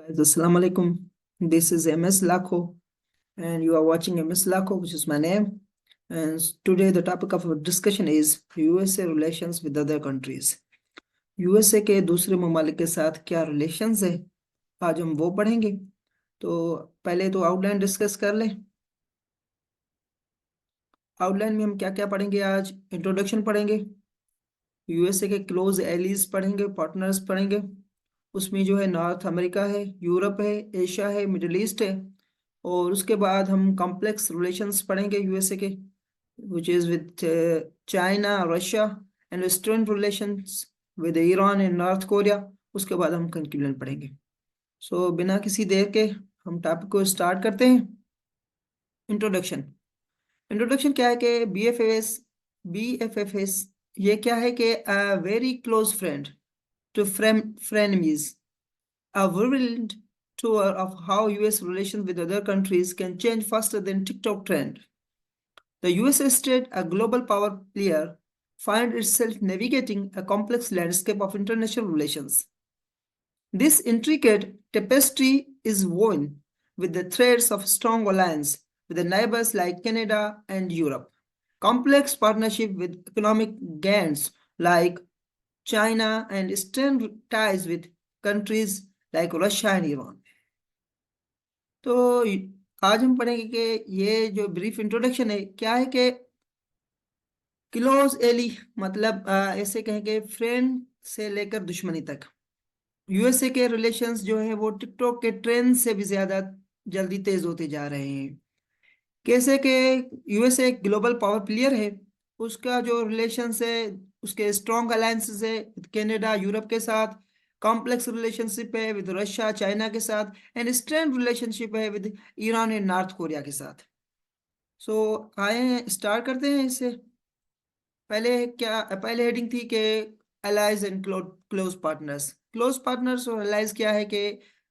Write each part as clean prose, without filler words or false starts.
Guys, Assalamu alaikum. This is MS Lakho, and you are watching MS Lakho, which is my name. And today, the topic of our discussion is USA relations with other countries. USA के दूसरे ममालिक के साथ क्या relations है, आज हम वो पढ़ेंगे। तो पहले तो आउटलाइन डिस्कस कर लें। आउटलाइन में हम क्या क्या पढ़ेंगे आज? इंट्रोडक्शन पढ़ेंगे, यूएसए के क्लोज एलीज पढ़ेंगे, पार्टनर्स पढ़ेंगे। उसमें जो है नॉर्थ अमेरिका है, यूरोप है, एशिया है, मिडिल ईस्ट है। और उसके बाद हम कॉम्प्लेक्स रिलेशंस पढ़ेंगे यूएसए के, which is with China, Russia and western relations with Iran and north Korea. उसके बाद हम कंक्लूजन पढ़ेंगे। सो बिना किसी देर के हम टॉपिक को स्टार्ट करते हैं। इंट्रोडक्शन। इंट्रोडक्शन क्या है कि बी एफ एफ एस ये क्या है कि very close friend to frenemies, a whirlwind tour of how US relations with other countries can change faster than TikTok trend. The USA state, a global power player, finds itself navigating a complex landscape of international relations. This intricate tapestry is woven with the threads of strong alliance with the neighbors like Canada and Europe, complex partnership with economic giants like China and strained ties with countries like Russia and Iran. तो आज हम पढ़ेंगे कि ये जो brief introduction है क्या है कि क्लोज एली मतलब ऐसे कहेंगे फ्रेंड से लेकर दुश्मनी तक। यूएसए के रिलेशंस जो है वो टिकटॉक के ट्रेंड से भी ज्यादा जल्दी तेज होते जा रहे हैं। कैसे कि यूएसए एक ग्लोबल पावर प्लेयर है, उसका जो रिलेशंस है, उसके स्ट्रॉन्ग अलायंसेस है कनाडा, यूरोप के साथ, कॉम्प्लेक्स रिलेशनशिप है विद रशिया, चाइना के साथ, एंड स्ट्रेंथ रिलेशनशिप है with Iran and north Korea के साथ। सो आए स्टार्ट करते हैं इससे। पहले हेडिंग थी कि allies and close partners. Close partners और अलाइज क्या है कि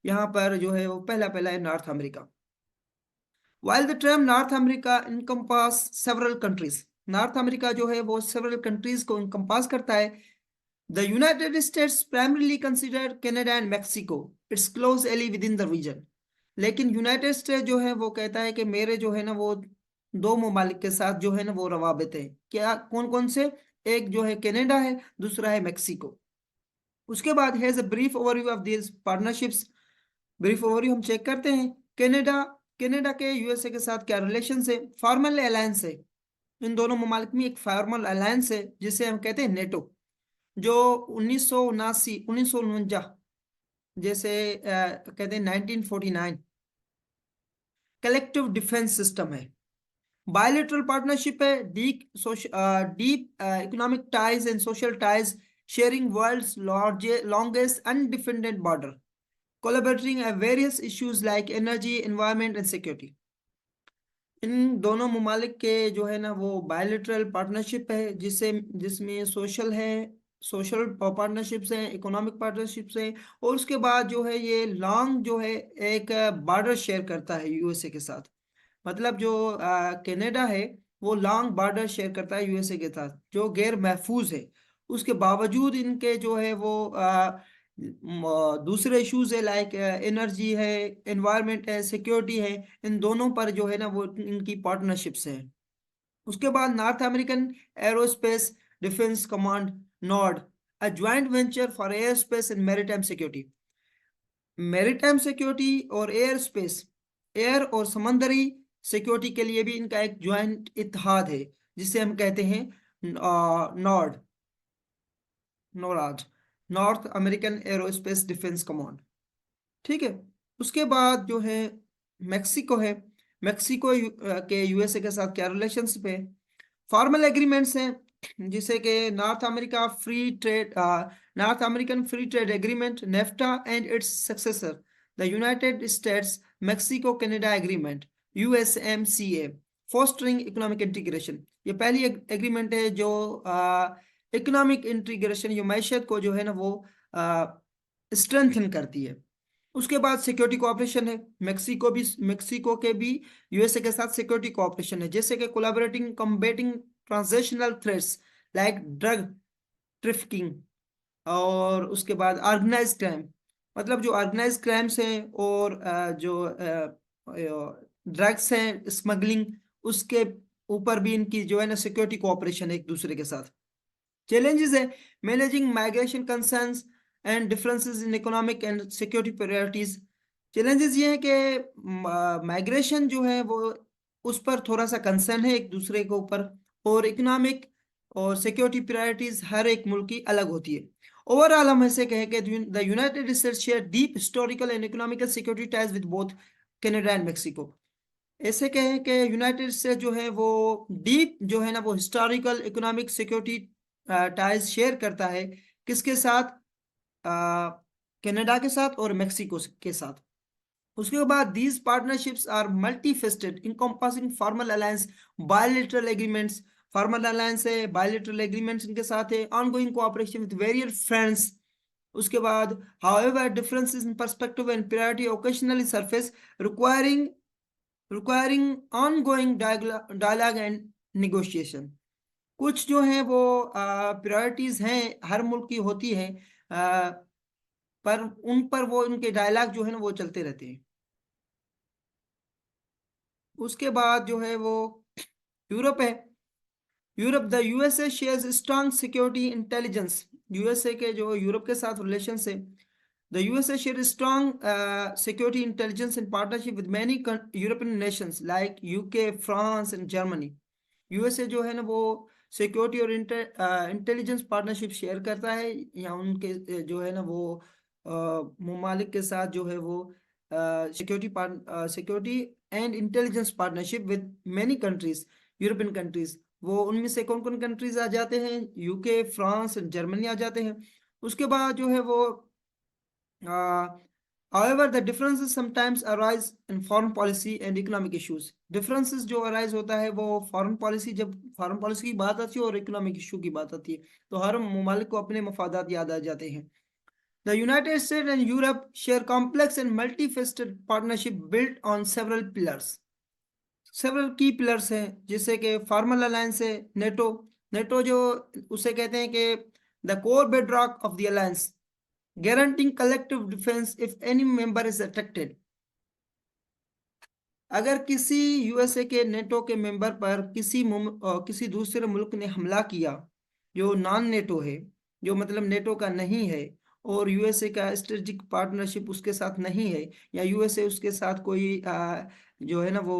यहाँ पर जो है वो पहला पहला है north America. While the term North America encompass several countries, north America जो है वो several countries को encompass करता है। The United States primarily consider Canada and Mexico its close ally within the region. लेकिन यूनाइटेड स्टेट जो है वो कहता है कि मेरे जो है ना वो दो ममालिक के साथ जो है ना वो रवाबित है। क्या कौन कौन से? एक जो है कनाडा है, दूसरा है मेक्सिको। उसके बाद has a brief overview of this partnerships. Brief overview हम चेक करते हैं। कनाडा कनाडा के यूएसए के साथ क्या रिलेशन है? फॉर्मल अलायंस है। इन दोनों ममालिक में एक फॉर्मल अलायंस है जिसे हम कहते हैं नेटो, जो 1949 जैसे कहते हैं 1949 कलेक्टिव डिफेंस सिस्टम है। बायलेटरल पार्टनरशिप है, deep economic ties and social ties, sharing world's longest undefended border, collaborating on various issues like energy, environment and security. इन दोनों ममालिक के जो है ना वो बायलेटरल पार्टनरशिप है जिसमें सोशल पार्टनरशिप्स हैं, इकोनॉमिक पार्टनरशिप्स हैं, और उसके बाद जो है ये लॉन्ग जो है एक बॉर्डर शेयर करता है यूएसए के साथ। मतलब जो कनाडा है वो लॉन्ग बॉर्डर शेयर करता है यूएसए के साथ जो गैर महफूज है। उसके बावजूद इनके जो है वो दूसरे इश्यूज है लाइक एनर्जी है, एनवायरनमेंट है, सिक्योरिटी है, इन दोनों पर जो है ना वो इनकी पार्टनरशिप्स हैं। उसके बाद north American aerospace defence command Nord, a joint venture for air space and maritime security. Maritime security और एयर स्पेस, एयर और समंदरी सिक्योरिटी के लिए भी इनका एक ज्वाइंट इत्तेहाद है जिसे हम कहते हैं Nord NORAD, north American aerospace defence command. ठीक है। उसके बाद जो है मेक्सिको है। मेक्सिको के यूएसए के साथ क्या रिलेशनशिप है? फॉर्मल एग्रीमेंट्स हैं जिसे कि North American free trade agreement NAFTA and its successor the United States Mexico Canada agreement USMCA, fostering economic integration. ये पहली एग्रीमेंट है जो इकोनॉमिक इंटीग्रेशन या मैशत को जो है ना वो स्ट्रेंथन करती है। उसके बाद सिक्योरिटी कोऑपरेशन है। मेक्सिको के भी यूएसए के साथ सिक्योरिटी कोऑपरेशन है, जैसे कि collaborating combating transnational threats like drug trafficking, और उसके बाद ऑर्गेनाइज्ड क्राइम, मतलब जो ऑर्गेनाइज क्राइम्स हैं और जो ड्रग्स हैं, स्मगलिंग, उसके ऊपर भी इनकी जो है ना सिक्योरिटी कोऑपरेशन है एक दूसरे के साथ। Challenges है managing migration concerns and differences in economic and security priorities. Challenges ये है कि माइग्रेशन जो है वो उस पर थोड़ा सा कंसर्न है एक दूसरे के ऊपर, और इकोनॉमिक और सिक्योरिटी प्रायोरिटीज हर एक मुल्क की अलग होती है। ओवरऑल हम ऐसे कहें कि the United states share deep historical and economical security ties with both Canada and Mexico. ऐसे कहें कि यूनाइटेड स्टेट्स जो है वो डीप जो है ना वो historical economic security ties share करता है, किसके साथ? कनाडा के साथ और मेक्सिको के साथ। उसके बाद these partnerships are multi faceted encompassing formal alliance, bilateral agreements, formal alliance है, बायलैटरल एग्रीमेंट्स इनके साथ है, ongoing cooperation with various friends. उसके बाद however differences in perspective and priority occasionally surface, requiring ongoing dialogue and negotiation। कुछ जो है वो प्रायोरिटीज हैं हर मुल्क की होती हैं, पर उन पर वो उनके डायलॉग जो है ना वो चलते रहते हैं। उसके बाद जो है वो यूरोप है। Europe, the USA shares strong security intelligence. USA के जो यूरोप के साथ रिलेशन है, the USA share strong security intelligence in partnership with many European nations like UK, France and Germany। USA जो है ना वो सिक्योरिटी और इंटेलिजेंस पार्टनरशिप शेयर करता है, या उनके जो है ना वो ममालिक के साथ जो है वो security and intelligence partnership with many countries, European countries. वो उनमें से कौन कौन कंट्रीज आ जाते हैं? यूके, फ्रांस, जर्मनी आ जाते हैं। उसके बाद जो है वो however, the differences sometimes arise in foreign policy and economic issues। differences जो arise होता है वो foreign policy, जब foreign policy की बात आती है और economic issue की बात आती है, तो हर ममालिक को अपने मफादात याद आ जाते हैं। The United States and Europe share complex and multifaceted partnership built on several pillars। several key pillars हैं, जैसे कि formal alliance है, नेटो। नेटो जो उसे कहते हैं कि the core bedrock of the alliance, guaranteeing collective defense if any member is attacked। अगर किसी यूएसए के नेटो के मेंबर पर किसी दूसरे मुल्क ने हमला किया जो नॉन नेटो है, जो मतलब नेटो का नहीं है, और यूएसए का स्ट्रेटेजिक पार्टनरशिप उसके साथ नहीं है, या यूएसए उसके साथ कोई जो है ना वो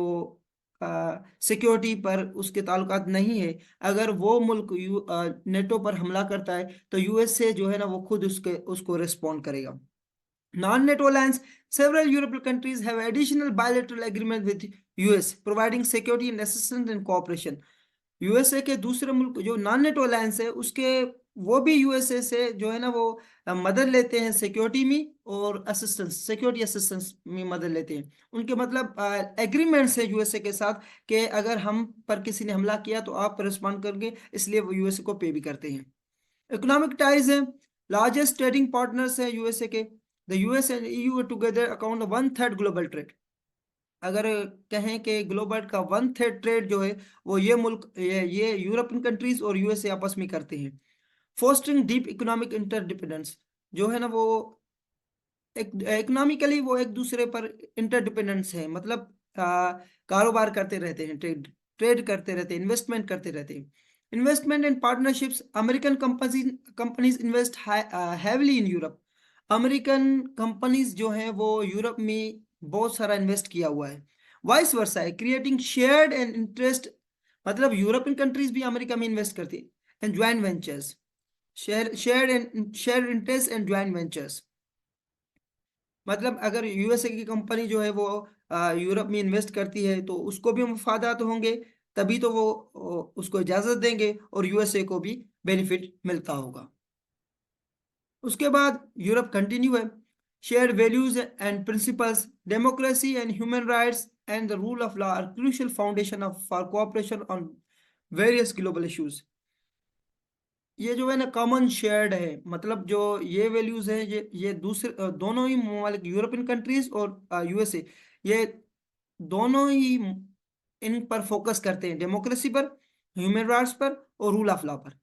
सिक्योरिटी पर उसके ताल्लुकात नहीं है, अगर वो मुल्क नेटो पर हमला करता है तो यूएसए जो है ना वो खुद उसको रिस्पॉन्ड करेगा। Non-NATO alliance, several European countries have additional bilateral agreement with US, providing security and assistance and cooperation। USA के दूसरे मुल्क जो नॉन नेटो अलायंस है उसके, वो भी यूएसए से जो है ना वो मदद लेते हैं सिक्योरिटी में और असिस्टेंस, सिक्योरिटी असिस्टेंस में मदद लेते हैं। उनके मतलब एग्रीमेंट्स है यूएसए के साथ कि अगर हम पर किसी ने हमला किया तो आप रिस्पॉन्ड करेंगे, इसलिए वो यूएसए को पे भी करते हैं। इकोनॉमिक टाइज है, लार्जेस्ट ट्रेडिंग पार्टनर्स है यूएसए के। The US and EU together account 1/3 global trade. अगर कहें कि ग्लोबल का 1/3 ट्रेड जो है वो ये मुल्क, ये यूरोपियन कंट्रीज और यूएसए आपस में करते हैं। फोस्टरिंग डीप इकोनॉमिक इंटरडिपेंडेंस, जो है ना वो एक इकोनॉमिकली वो एक दूसरे पर इंटरडिपेंडेंस है, मतलब कारोबार करते रहते हैं, ट्रेड ट्रेड करते रहते हैं, इन्वेस्टमेंट करते रहते हैं। Investment and partnerships, American companies invest heavily in Europe. American companies जो हैं वो यूरोप में बहुत सारा इन्वेस्ट किया हुआ है। वाइस वर्सा है, क्रिएटिंग शेयर्ड एंड इंटरेस्ट, मतलब यूरोपियन कंट्रीज भी अमेरिका में इन्वेस्ट करती है। And joint ventures, share interest and joint ventures, मतलब अगर यूएसए की कंपनी जो है वो यूरोप में इन्वेस्ट करती है तो उसको भी मफादात होंगे, तभी तो वो उसको इजाजत देंगे और यूएसए को भी बेनिफिट मिलता होगा। उसके बाद यूरोप कंटिन्यू है, share values and principles, democracy and human rights and the rule of law are crucial foundation of for cooperation on various global issues. ये जो है ना कॉमन शेयर्ड है, मतलब जो ये वैल्यूज हैं ये दूसरे दोनों ही ममालिक, यूरोपियन कंट्रीज और यूएसए, ये दोनों ही इन पर फोकस करते हैं, डेमोक्रेसी पर, ह्यूमन राइट्स पर और रूल ऑफ लॉ पर।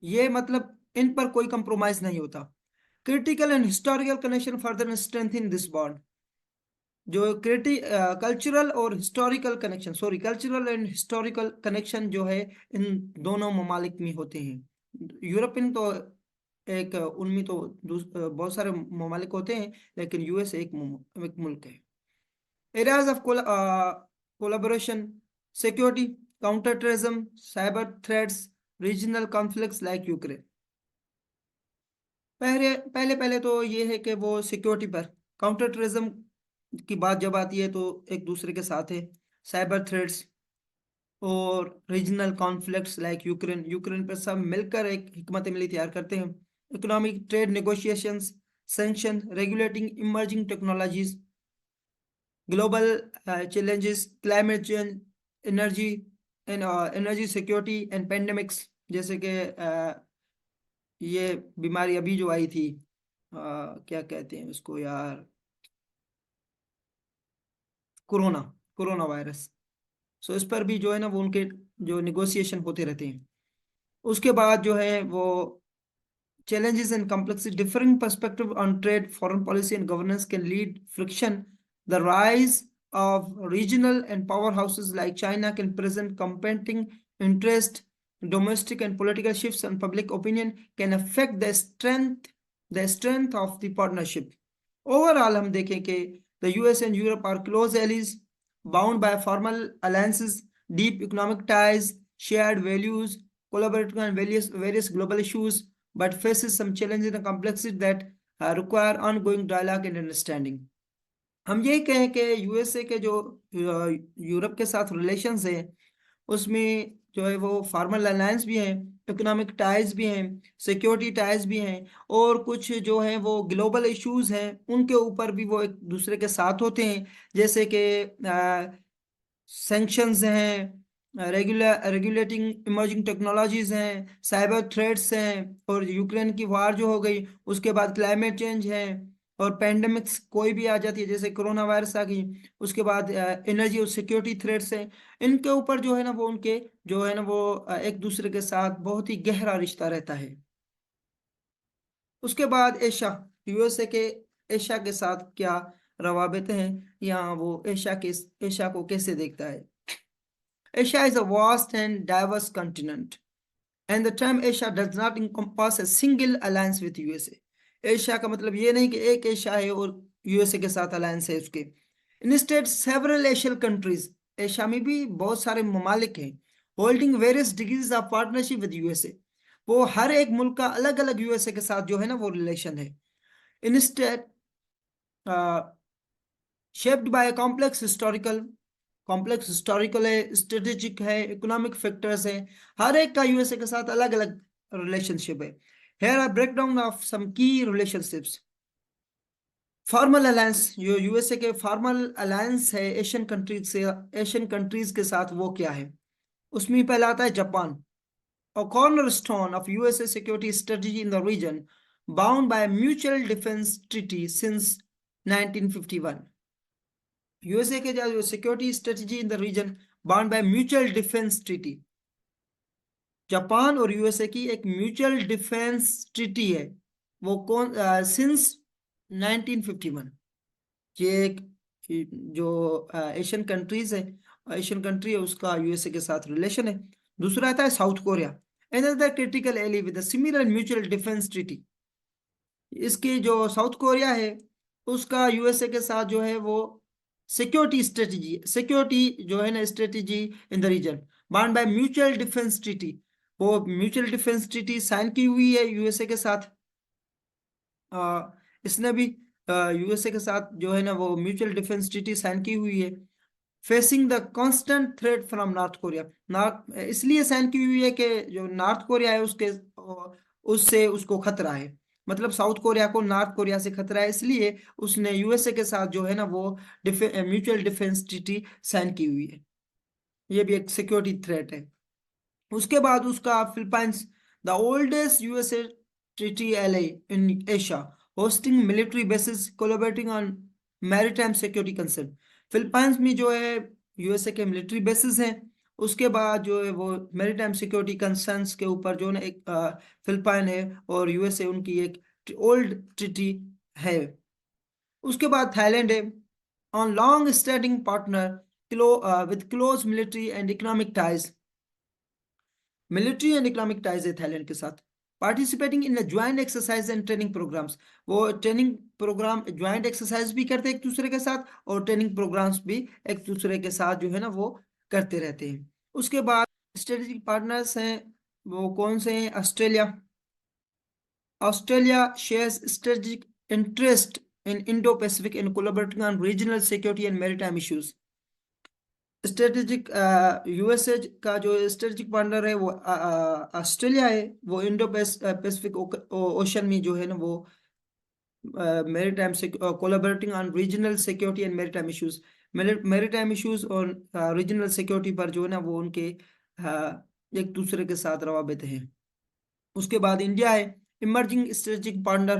ये मतलब इन पर कोई कंप्रोमाइज नहीं होता। critical and historical connection further strengthen this bond. जो कल्चरल और historical connection, sorry, cultural and historical connection जो है इन दोनों ममालिक में होते हैं। यूरोपियन तो एक उनमें तो बहुत सारे ममालिक होते हैं, लेकिन यूएस एक मुल्क है। Areas of collaboration, security, counter terrorism, cyber threats, regional conflicts like Ukraine. पहले पहले पहले तो ये है कि वो सिक्योरिटी पर, काउंटर टेररिज्म की बात जब आती है तो एक दूसरे के साथ है, साइबर थ्रेट्स और regional conflicts like Ukraine, Ukraine पर सब मिलकर एक हिकमत अमली तैयार करते हैं। Economic trade negotiations, sanction, regulating emerging technologies, global challenges, climate change, energy and energy security and pandemics, जैसे कि ये बीमारी अभी जो आई थी, क्या कहते हैं उसको यार, कोरोना, कोरोना वायरस। सो इस पर भी जो है ना वो उनके जो निगोशिएशन होते रहते हैं। उसके बाद जो है वो challenges and complexity, differing perspective on trade, foreign policy, and governance can lead friction. The rise of regional and powerhouses like China can present competing interest. Domestic and political shifts and public opinion can affect the strength of the partnership. Overall, हम देखें कि the US and Europe are close allies, bound by formal alliances, deep economic ties, shared values, collaborating on various global issues, but faces some challenges and complexity that require ongoing dialogue and understanding. हम ये कहें कि USA के जो Europe के साथ relations हैं, उसमें जो है वो फॉर्मल अलायंस भी हैं, इकोनॉमिक टाइज भी हैं, सिक्योरिटी टाइज भी हैं, और कुछ जो है वो ग्लोबल इश्यूज हैं उनके ऊपर भी वो एक दूसरे के साथ होते हैं, जैसे कि सैंक्शंस हैं, रेगुलेटिंग इमर्जिंग टेक्नोलॉजीज हैं, साइबर थ्रेट्स हैं, और यूक्रेन की वार जो हो गई उसके बाद क्लाइमेट चेंज है, और पेंडेमिक्स कोई भी आ जाती है जैसे कोरोना वायरस आ गई, उसके बाद एनर्जी और सिक्योरिटी थ्रेट्स हैं। इनके ऊपर जो है ना वो उनके जो है ना वो एक दूसरे के साथ बहुत ही गहरा रिश्ता रहता है। उसके बाद एशिया, यूएसए के एशिया के साथ क्या रवाबित हैं, या वो एशिया को कैसे देखता है। Asia is a vast and diverse continent, and the term Asia does not encompass a single alliance with USA. Asia का मतलब ये नहीं कि एक एशिया है और यूएसए के साथ अलायंस है उसके। Instead, several Asian countries, Asia में भी बहुत सारे ममालिक हैं, holding various degrees of partnership with USA. वो हर एक मुल्क का अलग अलग यूएसए के साथ जो है ना वो रिलेशन है। Instead, shaped by a complex historical है, स्ट्रेटेजिक है, इकोनॉमिक फैक्टर्स है, हर एक का यूएसए के साथ अलग अलग रिलेशनशिप है। Here are break down of some key relationships. Formal alliance, जो यूएसए के फॉर्मल अलायंस है एशियन कंट्रीज से, एशियन कंट्रीज के साथ, वो क्या है। उसमें पहला आता है Japan, a cornerstone of USA security strategy in the region, bound by a mutual defense treaty since 1951. USA के जो security strategy in the region bound by mutual defence treaty, Japan और यूएसए की एक म्यूचुअल डिफेंस ट्रीटी है, वो कौन since 1951। ये एक जो एशियन कंट्रीज है, एशियन कंट्री है, उसका यूएसए के साथ रिलेशन है। दूसरा आता है South Korea, another critical ally with similar mutual defence treaty. इसकी जो साउथ कोरिया है उसका यूएसए के साथ जो है वो सिक्योरिटी जो है ना strategy in the region, bound by mutual defence treaty. वो म्यूचुअल डिफेंस ट्रीटी साइन की हुई है यूएसए के साथ। इसने भी यूएसए के साथ जो है ना वो म्यूचुअल डिफेंस ट्रीटी साइन की हुई है। Facing the constant threat from north Korea, north इसलिए साइन की हुई है कि जो नॉर्थ कोरिया है उसके उससे उसको खतरा है, मतलब साउथ कोरिया को नॉर्थ कोरिया से खतरा है, इसलिए उसने यूएसए के साथ जो है ना वो म्यूचुअल डिफेंस ट्रीटी साइन की हुई है। ये भी एक सिक्योरिटी थ्रेट है। उसके बाद उसका Philippines, the oldest USA treaty ally in Asia, hosting military bases, collaborating on maritime security concern. Philippines में जो है यूएसए के मिलिट्री बेसिस हैं, उसके बाद जो है वो मैरीटाइम सिक्योरिटी कंसर्न्स के ऊपर जो है एक फिलिपाइन है और यूएसए उनकी एक ओल्ड ट्रीटी है। उसके बाद थाईलैंड है, on long standing partner with close military and economic ties. Military and economic ties है थाईलैंड के साथ। Participating in joint exercise and training programmes, वो ट्रेनिंग प्रोग्राम ज्वाइंट एक्सरसाइज भी करते हैं एक दूसरे के साथ, और ट्रेनिंग प्रोग्राम्स भी एक दूसरे के साथ जो है ना वो करते रहते हैं। उसके बाद स्ट्रेटेजिक पार्टनर्स हैं, वो कौन से हैं? Australia. Australia shares strategic interest in Indo-Pacific and collaborating on regional security and maritime issues. Strategic USA का जो स्ट्रेटेजिक पार्टनर है वो ऑस्ट्रेलिया है। वो इंडो पैसिफिक ओशन में जो है ना वो मेरीटाइम से collaborating on regional security and maritime issues, maritime issues और रीजनल सिक्योरिटी पर जो है ना वो उनके एक दूसरे के साथ रवाबित हैं। उसके बाद इंडिया है, emerging strategic partner,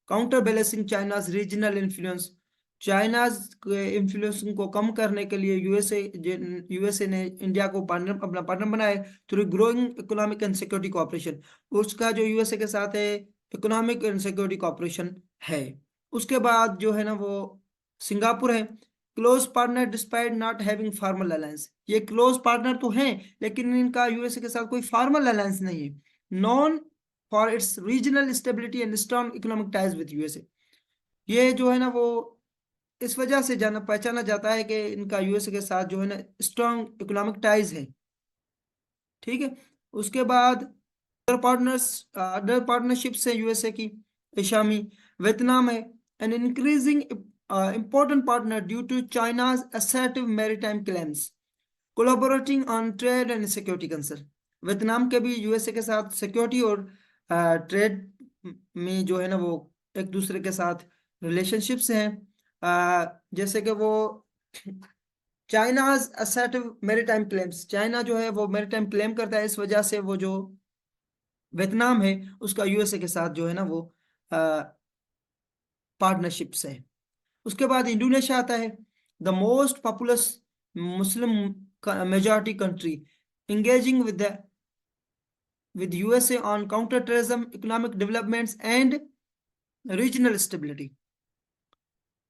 counter balancing China's regional influence. China's के इन्फ्लुएंस को कम करने के लिए यूएसए ने इंडिया को पार्टनर, अपना पार्टनर बनाया through growing economic and security cooperation. उसका जो यूएसए के साथ है इकोनॉमिक एंड सिक्योरिटी कोऑपरेशन है। उसके बाद जो है ना वो सिंगापुर है, close partner despite not having formal alliance. ये क्लोज पार्टनर तो हैं लेकिन इनका यूएसए के साथ कोई फॉर्मल अलायंस नहीं है। Non for its regional stability and strong economic ties with USA. ये जो है ना वो इस वजह से जाना पहचाना जाता है कि इनका यूएसए के साथ जो है ना स्ट्रॉन्ग इकोनॉमिक टाइज है। ठीक है। उसके बाद अदर पार्टनरशिप्स है यूएसए की, एशिया में वियतनाम है, an increasing important partner due to China's assertive maritime claims, collaborating on trade and security concern। Vietnam के भी यूएसए के साथ सिक्योरिटी और ट्रेड में जो है ना वो एक दूसरे के साथ रिलेशनशिप्स हैं। जैसे कि वो China's assertive maritime claims, China जो है वो मैरीटाइम क्लेम करता है, इस वजह से वो जो वियतनाम है उसका यूएसए के साथ जो है ना वो पार्टनरशिप्स है। उसके बाद इंडोनेशिया आता है, the most populous Muslim majority country, engaging with USA on counter-terrorism, economic developments and regional stability।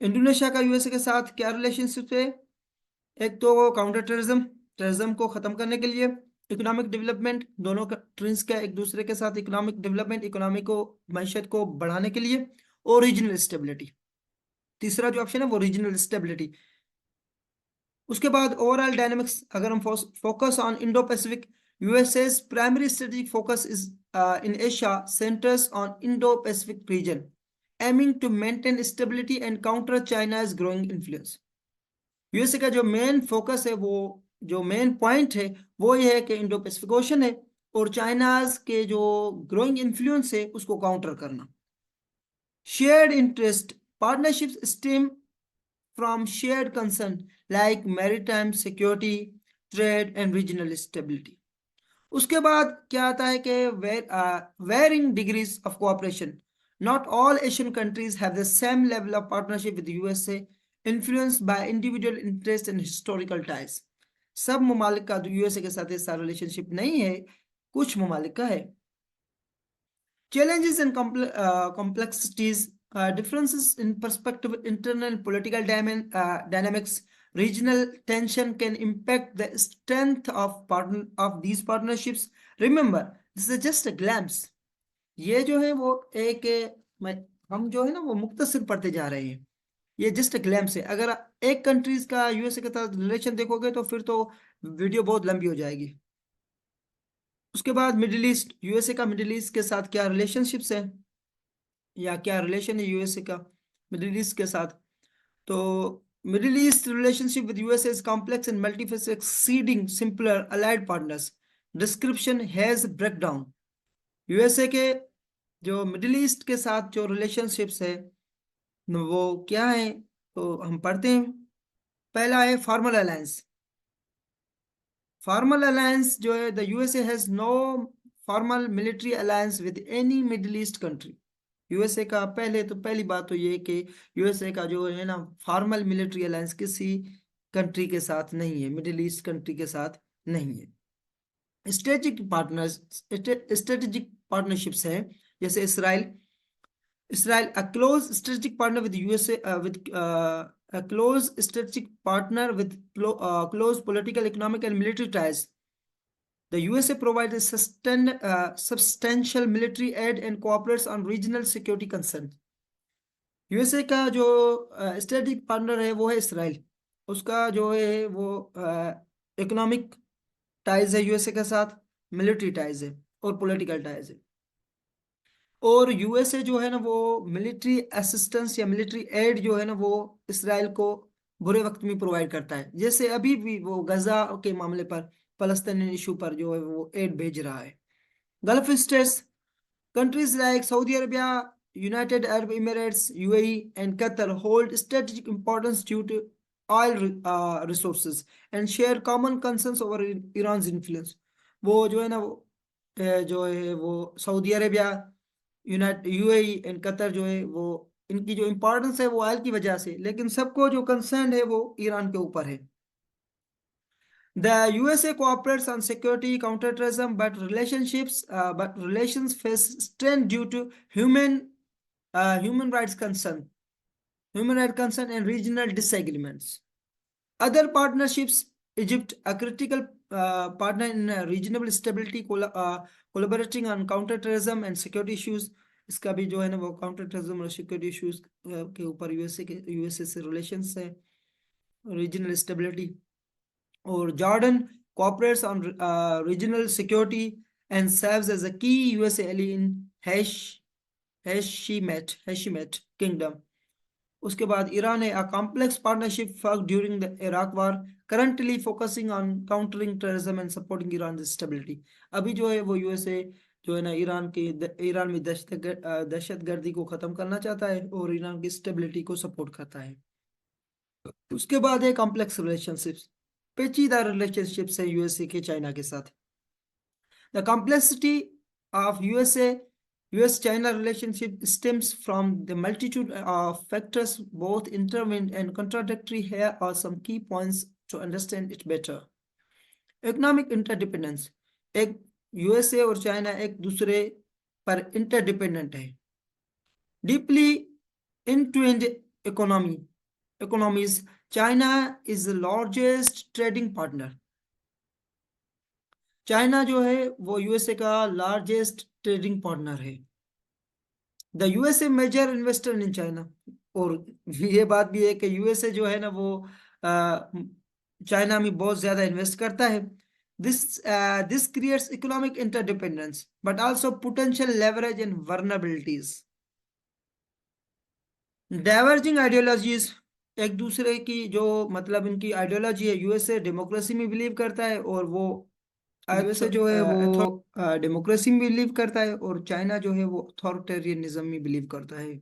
Indonesia का यूएसए के साथ क्या रिलेशनशिप है? एक तो काउंटर टेररिज्म को खत्म करने के लिए, इकोनॉमिक डेवलपमेंट, दोनों कंट्रीज का एक दूसरे के साथ इकोनॉमिक डेवलपमेंट, इकोनॉमी को, मैशत को बढ़ाने के लिए, और रीजनल स्टेबिलिटी। तीसरा जो ऑप्शन है वो रीजनल स्टेबिलिटी। उसके बाद ओवरऑल डायनेमिक्स, अगर हम focus on Indo Pacific, USA's primary strategic focus is in Asia centers on Indo Pacific region, aiming to maintain stability and counter China's growing influence. USA का जो main focus है, वो जो main point है वो ये है कि इंडो पैसिफिक ओशन है और चाइनाज के जो ग्रोइंग इन्फ्लुएंस है उसको काउंटर करना। Shared interest partnerships stem from shared concern like maritime security, trade and regional stability. उसके बाद क्या आता है कि varying degrees of cooperation, not all Asian countries have the same level of partnership with USA influenced by individual interest and historical ties. सब ममालिक का USA के साथ ऐसा रिलेशनशिप नहीं है, कुछ ममालिक का है। Challenges and complexities, differences in perspective, internal political dynamics, regional tension can impact the strength of these partnerships. Remember, this is just a glimpse. ये जो है वो एक हम जो है ना वो मुख्तसर पढ़ते जा रहे हैं, ये जस्ट ग्लैम्स है। अगर एक कंट्रीज का यूएसए के साथ रिलेशन देखोगे तो फिर तो वीडियो बहुत लंबी हो जाएगी। उसके बाद मिडिल ईस्ट, यूएसए का मिडिल ईस्ट के साथ क्या रिलेशनशिप्स है या क्या रिलेशन है यूएसए का मिडिल ईस्ट के साथ? तो middle east relationship with USA is complex and multifaceted, exceeding simpler allied partners, description has breakdown. USA के जो मिडिल ईस्ट के साथ जो रिलेशनशिप्स है वो क्या है, तो हम पढ़ते हैं। पहला है फॉर्मल अलायंस। फॉर्मल अलायंस जो है, the USA has no formal military alliance with any Middle East country. USA का पहली बात तो ये कि यूएसए का जो है ना फॉर्मल मिलिट्री अलायंस किसी कंट्री के साथ नहीं है, मिडिल ईस्ट कंट्री के साथ नहीं है। स्ट्रेटेजिक पार्टनर्स, स्ट्रेटेजिक पार्टनरशिप्स है, जैसे Israel. Israel, a close strategic partner with USA, a close strategic partner with close political, economic, and military ties. The USA provides a substantial military aid and cooperates on regional security concerns. USA का जो strategic partner है वो है Israel. उसका जो है वो economic ties है यूएसए के साथ, मिलिट्री टाइज है और पॉलिटिकल टाइज है। और यूएसए जो है ना वो मिलिट्री असिस्टेंस या मिलिट्री एड जो है ना वो इसराइल को बुरे वक्त में प्रोवाइड करता है। जैसे अभी भी वो गजा के मामले पर, फलस्तीनी इशू पर जो है वो एड भेज रहा है। Gulf states, countries like Saudi Arabia, United Arab Emirates, UAE, and Qatar hold strategic importance due to oil resources and share common concerns over Iran's influence. वो जो है ना वो जो है वो Saudi Arabia, UAE and Qatar जो है वो इनकी जो इंपॉर्टेंस है वो ऑयल की वजह से, लेकिन सबको जो कंसर्न है वो ईरान के ऊपर है। The USA cooperates on security, counterterrorism, but relations face strain due to human rights concern, and regional disagreements. Other partnerships, Egypt, a critical partner in regional stability, collaborating on counterterrorism and security issues. इसका भी जो है ना वो counter terrorism और security issues के ऊपर USA से रिलेशंस है, रीजनल स्टेबिलिटी। और Jordan cooperates on regional security and serves as a key USA ally in Hashemite Kingdom. उसके बाद ईरान है, a complex partnership forged during the Iraq War, currently focusing on countering terrorism and supporting Iran's stability. अभी जो है वो USA जो है ना ईरान में दहशतगर्दी को खत्म करना चाहता है और ईरान की स्टेबिलिटी को सपोर्ट करता है। उसके बाद है कॉम्प्लेक्स रिलेशनशिप्स, पेचीदा रिलेशनशिप्स है यूएसए के चाइना के साथ। The complexity of US China relationship stems from the multitude of factors, both intertwined and contradictory. Here are some key points to understand it better. Economic interdependence, एक USA और China एक दूसरे पर interdependent है। Deeply entwined economies, China is the largest trading partner. China जो है वो USA का लार्जेस्ट ट्रेडिंग पार्टनर है। The USA major investor in China, और ये बात भी है कि यूएसए जो है ना वो चाइना में बहुत ज्यादा इन्वेस्ट करता है। This creates economic interdependence but also potential leverage and vulnerabilities. Diverging ideologies, एक दूसरे की जो मतलब इनकी आइडियोलॉजी है, यूएसए डेमोक्रेसी में बिलीव करता है और वो यूएसए जो है वो डेमोक्रेसी में बिलीव करता है और चाइना जो है वो अथॉरिटेरियनिज्म में बिलीव करता है।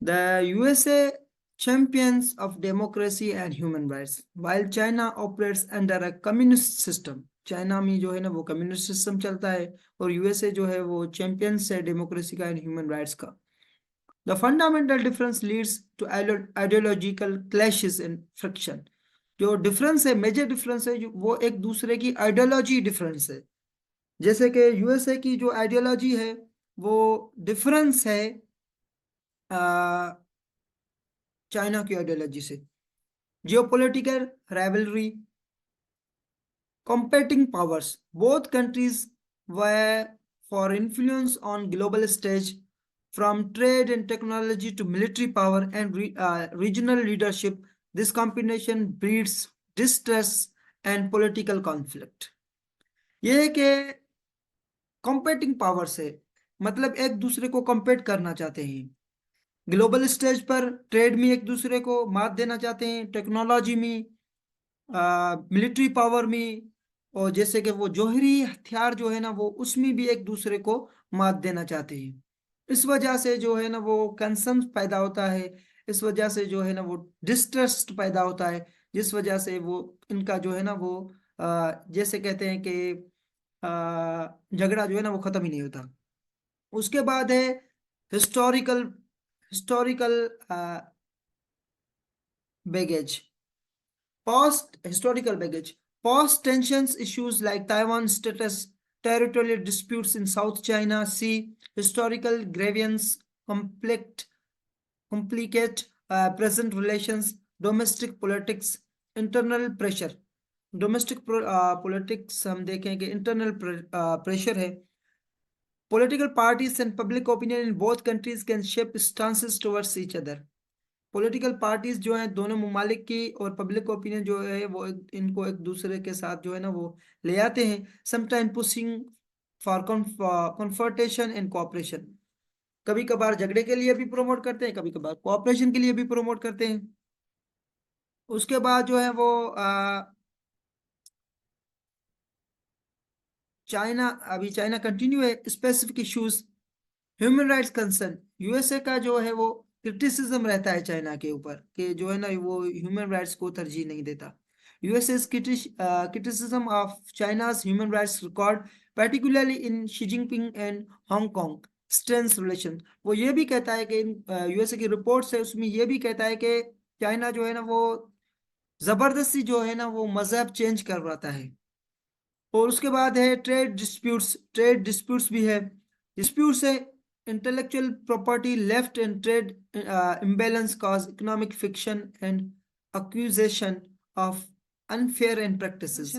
The USA champions of democracy and human rights while China operates under a communist system. China में जो है ना वो कम्युनिस्ट सिस्टम चलता है और यूएसए जो है वो चैंपियंस है डेमोक्रेसी का एंड ह्यूमन राइट्स का। The fundamental difference leads to ideological clashes and friction. जो डिफरेंस है, मेजर डिफरेंस है, वो एक दूसरे की आइडियोलॉजी डिफरेंस है। जैसे कि यूएसए की जो आइडियोलॉजी है वो डिफरेंस है चाइना की आइडियोलॉजी से। Geopolitical rivalry, competing powers, both countries were for influence on global stage, from trade and technology to military power and regional leadership. This combination breeds distress and political conflict. ये है कि competing powers है, मतलब एक दूसरे को compete करना चाहते हैं। ग्लोबल स्टेज पर ट्रेड में एक दूसरे को मात देना चाहते हैं, टेक्नोलॉजी में, मिलिट्री पावर में, और जैसे कि वो जौहरी हथियार जो है ना वो उसमें भी एक दूसरे को मात देना चाहते हैं। इस वजह से जो है ना वो कंसर्न पैदा होता है, इस वजह से जो है ना वो डिस्ट्रस्ट पैदा होता है, जिस वजह से वो इनका जो है ना वो जैसे कहते हैं कि झगड़ा जो है ना वो खत्म ही नहीं होता। उसके बाद है historical baggage, past tensions, issues like Taiwan status, territorial disputes in South China Sea, historical grievance complicate present relations, domestic politics, internal pressure. Domestic politics हम देखें कि इंटरनल प्रेशर है. Political parties and public opinion in both countries can shape stances towards each other. Political parties जो हैं दोनों ममालिक की और पब्लिक ओपिनियन जो है वो इनको एक दूसरे के साथ जो है ना वो ले आते हैं. Sometime pushing for confrontation and cooperation. कभी कभार झगड़े के लिए भी प्रमोट करते हैं, कभी कभार कोऑपरेशन के लिए भी प्रमोट करते हैं. उसके बाद जो है वो चाइना, अभी चाइना कंटिन्यू है. Specific issues, human rights concern. USA का जो है वो क्रिटिसिज्म रहता है चाइना के ऊपर कि जो है ना वो ह्यूमन राइट्स को तरजीह नहीं देता. USA criticism of China's human rights record, particularly in Xi Jinping and Hong Kong strains relation. वो ये भी कहता है कि यूएसए की रिपोर्ट है उसमें ये भी कहता है कि चाइना जो है ना वो जबरदस्ती जो है ना वो मजहब चेंज करवाता है. और उसके बाद है ट्रेड डिस्प्यूट्स. ट्रेड डिस्प्यूट्स भी है. डिस्प्यूट्स है intellectual property left and trade imbalance cause economic fiction and accusation of unfair and practices.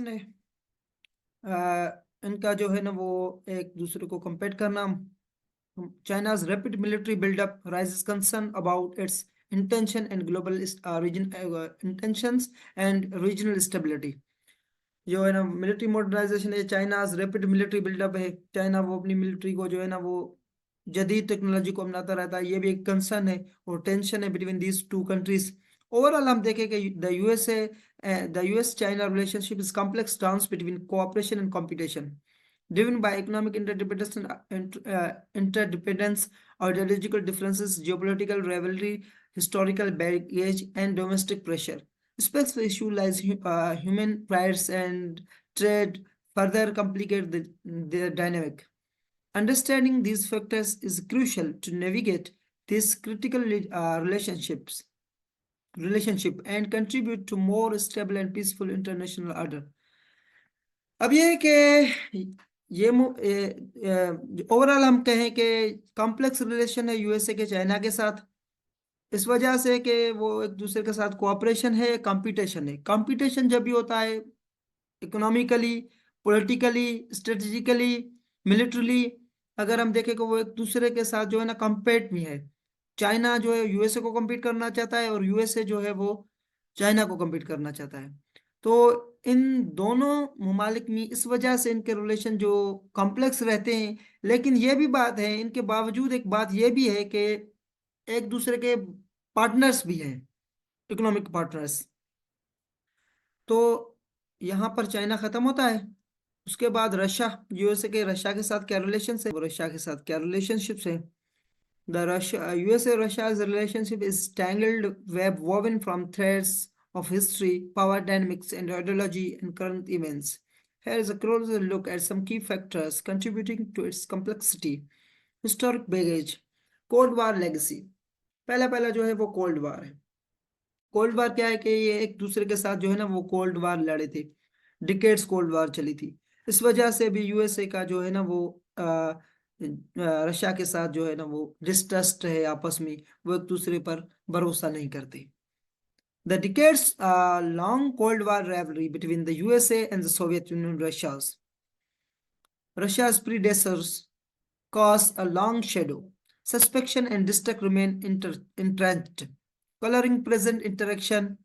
इनका जो है ना वो एक दूसरे को कंपेयर करना. China's rapid military buildup raises concern about its intention and global intentions and regional stability. जो है ना मिलिट्री मॉडर्नाइजेशन है, चाइनाज रैपिड मिलिट्री बिल्डअप है. चाइना वो अपनी मिलिट्री को जो है ना वो जदीद टेक्नोलॉजी को अपनाता रहता है, ये भी एक कंसर्न है और टेंशन है between these two countries. Overall हम देखें कि the US China relationship is complex dance between cooperation and competition driven by economic interdependence, ideological differences, geopolitical rivalry, historical baggage, and domestic pressure. Specific issue lies human rights and trade further complicate their dynamic. Understanding these factors is crucial to navigate these critical relationship and contribute to more stable and peaceful international order. अब ये है कि ये overall हम कहें कि complex relation है USA के चाइना के साथ, इस वजह से कि वो एक दूसरे के साथ कोऑपरेशन है, कंपटीशन है. कंपटीशन जब भी होता है इकोनॉमिकली, पॉलिटिकली, स्ट्रेटेजिकली, मिलिट्रीली, अगर हम देखें कि वो एक दूसरे के साथ जो है ना कंपेट में है. चाइना जो है यूएसए को कम्पीट करना चाहता है और यूएसए जो है वो चाइना को कम्पीट करना चाहता है. तो इन दोनों ममालिक में इस वजह से इनके रिलेशन जो कॉम्प्लेक्स रहते हैं. लेकिन ये भी बात है, इनके बावजूद एक बात ये भी है कि एक दूसरे के पार्टनर्स भी हैं, इकोनॉमिक पार्टनर्स. तो यहाँ पर चाइना खत्म होता है. उसके बाद रशिया, यूएसए के रशिया के साथ क्या रिलेशन है, रशिया के साथ क्या रिलेशनशिप्स है. The USA-Russia's relationship is tangled web woven from threads of history, power dynamics, and ideology and current events. Here is a closer look at some key factors contributing to its complexity. Historic baggage, Cold War legacy. पहला जो है वो cold war है. Cold war क्या है कि ये एक दूसरे के साथ जो है ना वो कोल्ड वार लड़े थे. डिकेड्स कोल्ड वार चली थी. इस वजह से भी यूएसए का जो है ना वो रशिया के साथ जो है ना वो डिस्ट्रस्ट है आपस में, वो एक दूसरे पर भरोसा नहीं करते. The decades long Cold War rivalry between the USA and the Soviet Union Russia's predecessors cast a long shadow. Suspicion and distrust remain entrenched, coloring present interaction.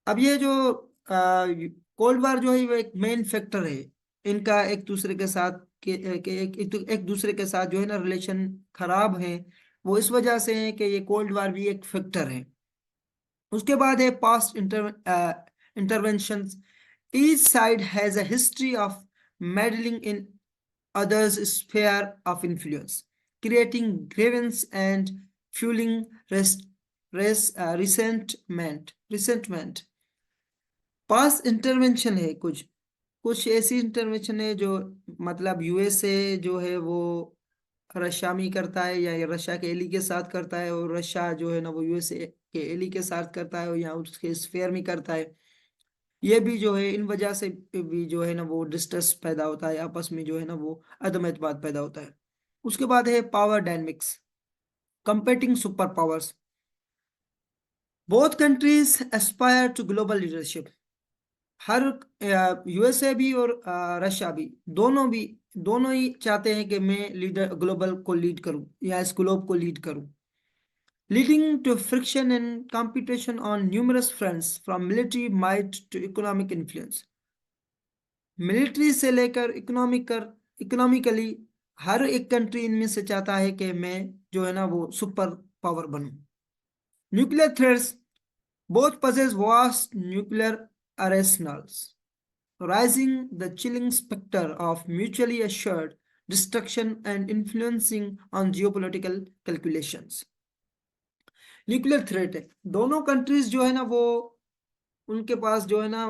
अब ये जो कोल्ड वार जो है वो एक मेन फैक्टर है इनका एक दूसरे के साथ एक दूसरे के साथ जो है ना रिलेशन खराब है, वो इस वजह से है कि ये कोल्ड वार भी एक फैक्टर है. उसके बाद है past interventions. Each side has a history of meddling in others' sphere of influence, creating grievance and fueling resentment. Pass intervention है, कुछ ऐसी इंटरवेंशन है जो मतलब यूएसए जो है वो रशिया में करता है या रशिया के एली के साथ करता है, और रशिया जो है ना वो यूएसए के एली के साथ करता है और या उसके स्फेयर में करता है. ये भी जो है इन वजह से भी जो है ना वो डिस्ट्रस्ट पैदा होता है, आपस में जो है ना वो अदम एतमाद पैदा होता है. उसके बाद है power dynamics. competing superpowers. Both countries aspire to global leadership. Her USA भी और रशिया भी दोनों ही चाहते हैं कि मैं लीडर ग्लोबल को लीड करूं या इस ग्लोब को लीड करूं, leading to friction and competition on numerous fronts from military might to economic influence. Military से लेकर इकोनॉमिकली हर एक कंट्री इनमें से चाहता है कि मैं जो है ना वो सुपर पावर बनूं. Nuclear threats, both possess vast nuclear arsenals, rising the chilling specter of mutually assured destruction and influencing on geopolitical calculations. Nuclear threat है, दोनों कंट्रीज जो है ना वो उनके पास जो है ना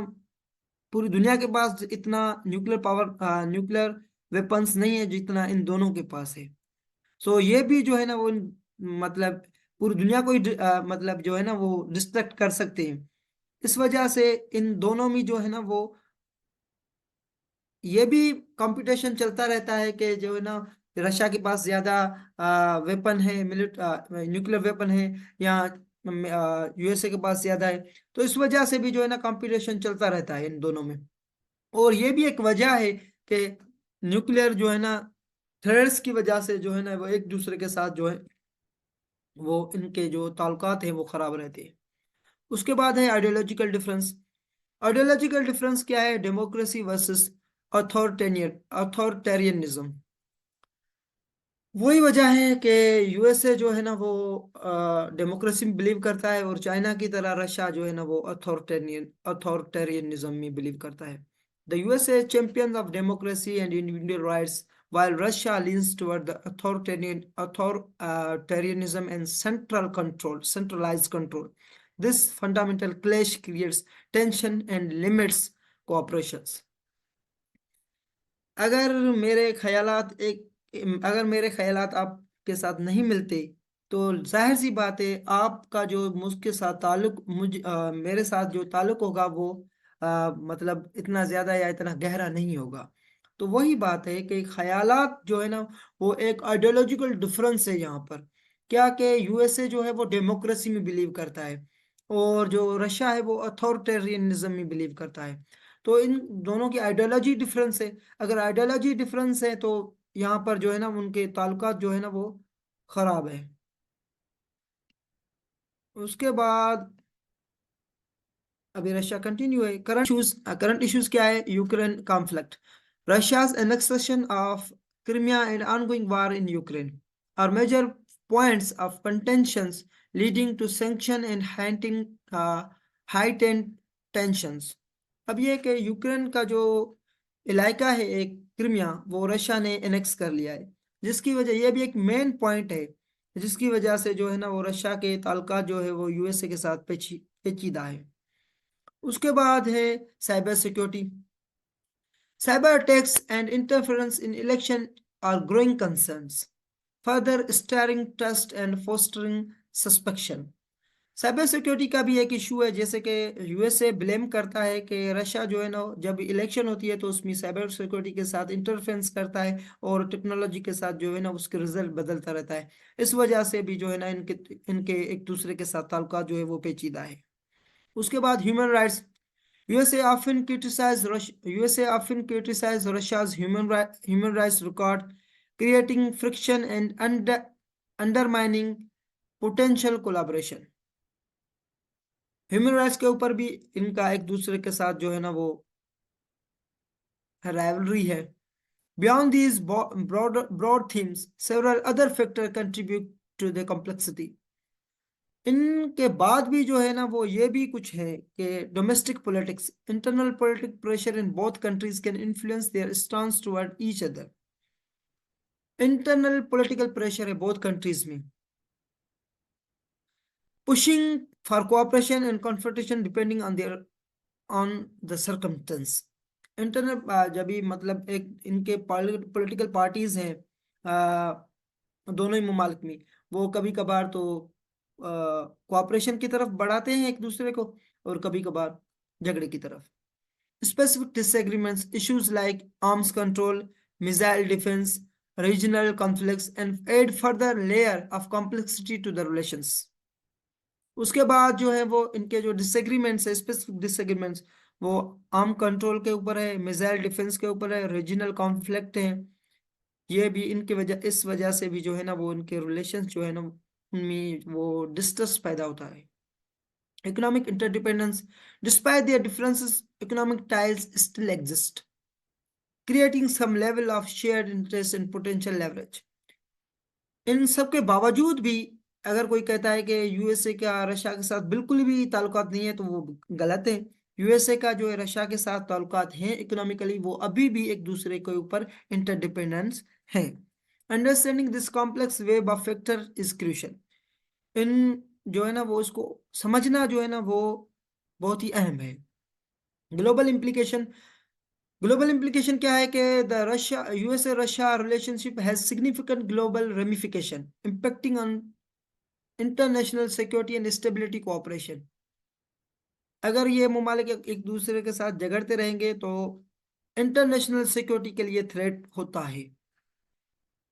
पूरी दुनिया के पास इतना न्यूक्लियर वेपन्स नहीं है जितना इन दोनों के पास है. सो ये भी जो है ना वो मतलब पूरी दुनिया को ही मतलब जो है ना वो डिस्ट्रैक्ट कर सकते हैं. इस वजह से इन दोनों में जो है ना वो ये भी कंपटीशन चलता रहता है कि जो है ना रशिया के पास ज्यादा वेपन है, न्यूक्लियर वेपन है, या यूएसए के पास ज्यादा है. तो इस वजह से भी जो है ना कंपटीशन चलता रहता है इन दोनों में. और ये भी एक वजह है कि न्यूक्लियर जो है ना थ्रेड्स की वजह से जो है ना वो एक दूसरे के साथ जो है वो इनके जो ताल्लुकात हैं वो खराब रहते हैं. उसके बाद है आइडियोलॉजिकल डिफरेंस. आइडियोलॉजिकल डिफरेंस क्या है? Democracy versus authoritarianism. वही वजह है कि यूएसए जो है ना वो डेमोक्रेसी में बिलीव करता है और चाइना की तरह रशिया जो है ना वो अथॉरिटेरियनिज्म में बिलीव करता है. The USA champion of democracy and individual rights while Russia leans toward the authoritarianism and centralized control. This fundamental clash creates tension and limits cooperations. अगर मेरे ख्यालात आपके साथ नहीं मिलते तो जाहिर सी बात है आपका जो मुझके साथ मेरे साथ जो ताल्लुक होगा वो मतलब इतना ज्यादा या इतना गहरा नहीं होगा. तो वही बात है कि ख्यालात जो है ना वो एक आइडियोलॉजिकल डिफरेंस है यहाँ पर. क्या कि यूएसए जो है वो डेमोक्रेसी में बिलीव करता है और जो रशिया है वो अथॉरिटेरियनिज्म में बिलीव करता है. तो इन दोनों की आइडियोलॉजी डिफरेंस है. अगर आइडियोलॉजी डिफरेंस है तो यहाँ पर जो है ना उनके ताल्लुकात जो है ना वो खराब है. उसके बाद अभी रशिया कंटिन्यू है. करंट इश्यूज क्या है? Ukraine conflict, Russia's annexation of Crimea and ongoing war in Ukraine are major points of contentions leading to sanction and heightened tensions. अब ये कि यूक्रेन का जो इलाका है एक क्रिमिया वो रशिया ने एनेक्स कर लिया है, जिसकी वजह ये भी एक मेन पॉइंट है जिसकी वजह से जो है ना वो रशिया के ताल्लुकात जो है वो यूएसए के साथ पेचीदा है. उसके बाद है cyber security. Cyber attacks and interference in election are growing concerns, further stirring trust and fostering suspicion. Cyber security का भी एक इशू है, जैसे कि यूएसए ब्लेम करता है कि रशिया जो है ना जब इलेक्शन होती है तो उसमें साइबर सिक्योरिटी के साथ इंटरफेरेंस करता है और टेक्नोलॉजी के साथ जो है ना उसके रिजल्ट बदलता रहता है. इस वजह से भी जो है ना इनके एक दूसरे के साथ ताल्लुकात जो है वो पेचीदा है. उसके बाद human rights. USA often criticize Russia's human rights record, creating friction and undermining potential collaboration. Human rights के ऊपर भी इनका एक दूसरे के साथ जो है ना वो राइवलरी है. Beyond these broad themes, several other factors contribute to the complexity. इनके बाद भी जो है ना वो ये भी कुछ है कि domestic politics, internal politic pressure in both countries can influence their stance toward each other. Internal political pressure है बोथ कंट्रीज में, pushing for cooperation and confrontation depending on the circumstance. Internal जब भी मतलब एक इनके पॉलिटिकल पार्टीज हैं दोनों ही ममालिक में, वो कभी कभार तो कोऑपरेशन की तरफ बढ़ाते हैं एक दूसरे को और कभी कभार झगड़े की तरफ. Specific disagreements, issues like arms control, missile defence, regional conflicts and add further layer of complexity to the relations. उसके बाद जो है वो इनके जो डिसएग्रीमेंट्स है, स्पेसिफिक डिसएग्रीमेंट्स, वो आर्म कंट्रोल के ऊपर है, मिसाइल डिफेंस के ऊपर है, रीजनल कॉन्फ्लिक्ट है। ये भी इनके वजह, इस वजह से भी जो है ना वो इनके रिलेशंस जो है ना उनमें वो डिस्ट्रस्ट पैदा होता है। Economic interdependence, despite their differences economic ties still exist, creating some level of shared interest and potential leverage. इन सब के बावजूद भी अगर कोई कहता है कि यूएसए का रशिया के साथ बिल्कुल भी ताल्लुकात नहीं है तो वो गलत है। यूएसए का जो है रशिया के साथ ताल्लुकात हैं इकोनॉमिकली, वो अभी भी एक दूसरे के ऊपर इंटरडिपेंडेंस है। Understanding this complex web of factor is crucial. In जो है ना वो इसको समझना जो है ना वो बहुत ही अहम है। ग्लोबल इम्प्लीकेशन, ग्लोबल इम्प्लीकेशन क्या है कि the Russia USA Russia relationship has significant global ramification impacting on international security and stability cooperation. अगर ये ममालिक एक दूसरे के साथ झगड़ते रहेंगे तो इंटरनेशनल सिक्योरिटी के लिए थ्रेट होता है।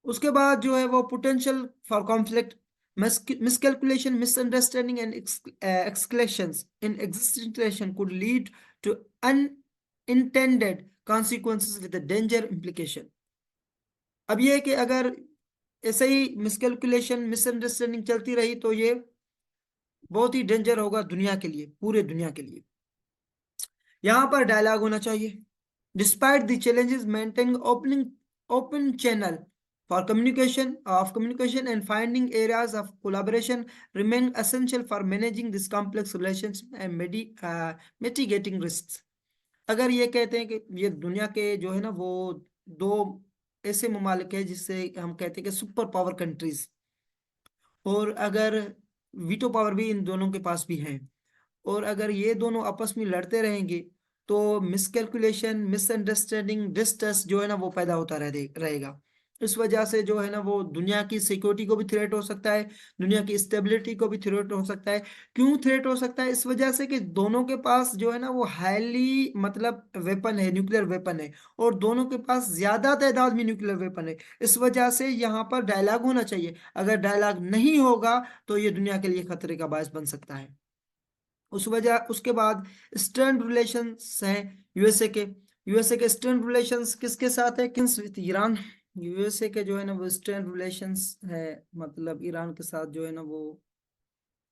उसके बाद जो है वो potential for conflict, miscalculation, misunderstanding and escalations in existing relation could lead to unintended consequences with danger implication. अब ये है कि अगर ऐसे ही मिसकैलकुलेशन मिसअंडरस्टैंडिंग चलती रही तो ये बहुत ही डेंजर होगा दुनिया के लिए, पूरे दुनिया के लिए। यहाँ पर डायलॉग होना चाहिए। Despite the challenges maintain opening open channel for communication and finding areas of collaboration remain essential for managing this complex relations and mitigating risks। अगर ये कहते हैं कि ये दुनिया के जो है ना वो दो ऐसे ममालिक है जिससे हम कहते हैं कि सुपर पावर कंट्रीज, और अगर वीटो पावर भी इन दोनों के पास भी है, और अगर ये दोनों आपस में लड़ते रहेंगे तो मिसकैलकुलेशन, मिसअंडरस्टैंडिंग, डिस्ट्रस्ट जो है ना वो पैदा होता रहेगा। इस वजह से जो है ना वो दुनिया की सिक्योरिटी को भी थ्रेट हो सकता है, दुनिया की स्टेबिलिटी को भी थ्रेट हो सकता है। क्यों थ्रेट हो सकता है? इस वजह से कि दोनों के पास जो है ना वो हाईली मतलब वेपन है, न्यूक्लियर वेपन है, और दोनों के पास ज्यादा तादाद में न्यूक्लियर वेपन है। इस वजह से यहाँ पर डायलॉग होना चाहिए। अगर डायलॉग नहीं होगा तो ये दुनिया के लिए खतरे का बायस बन सकता है। उस वजह उसके बाद स्टर्न रिलेशंस हैं यूएसए के स्टर्न रिलेशंस किसके साथ है? किस विद ईरान। यूएसए के जो है ना वो स्टर्न रिलेशंस है, मतलब ईरान के साथ जो है ना वो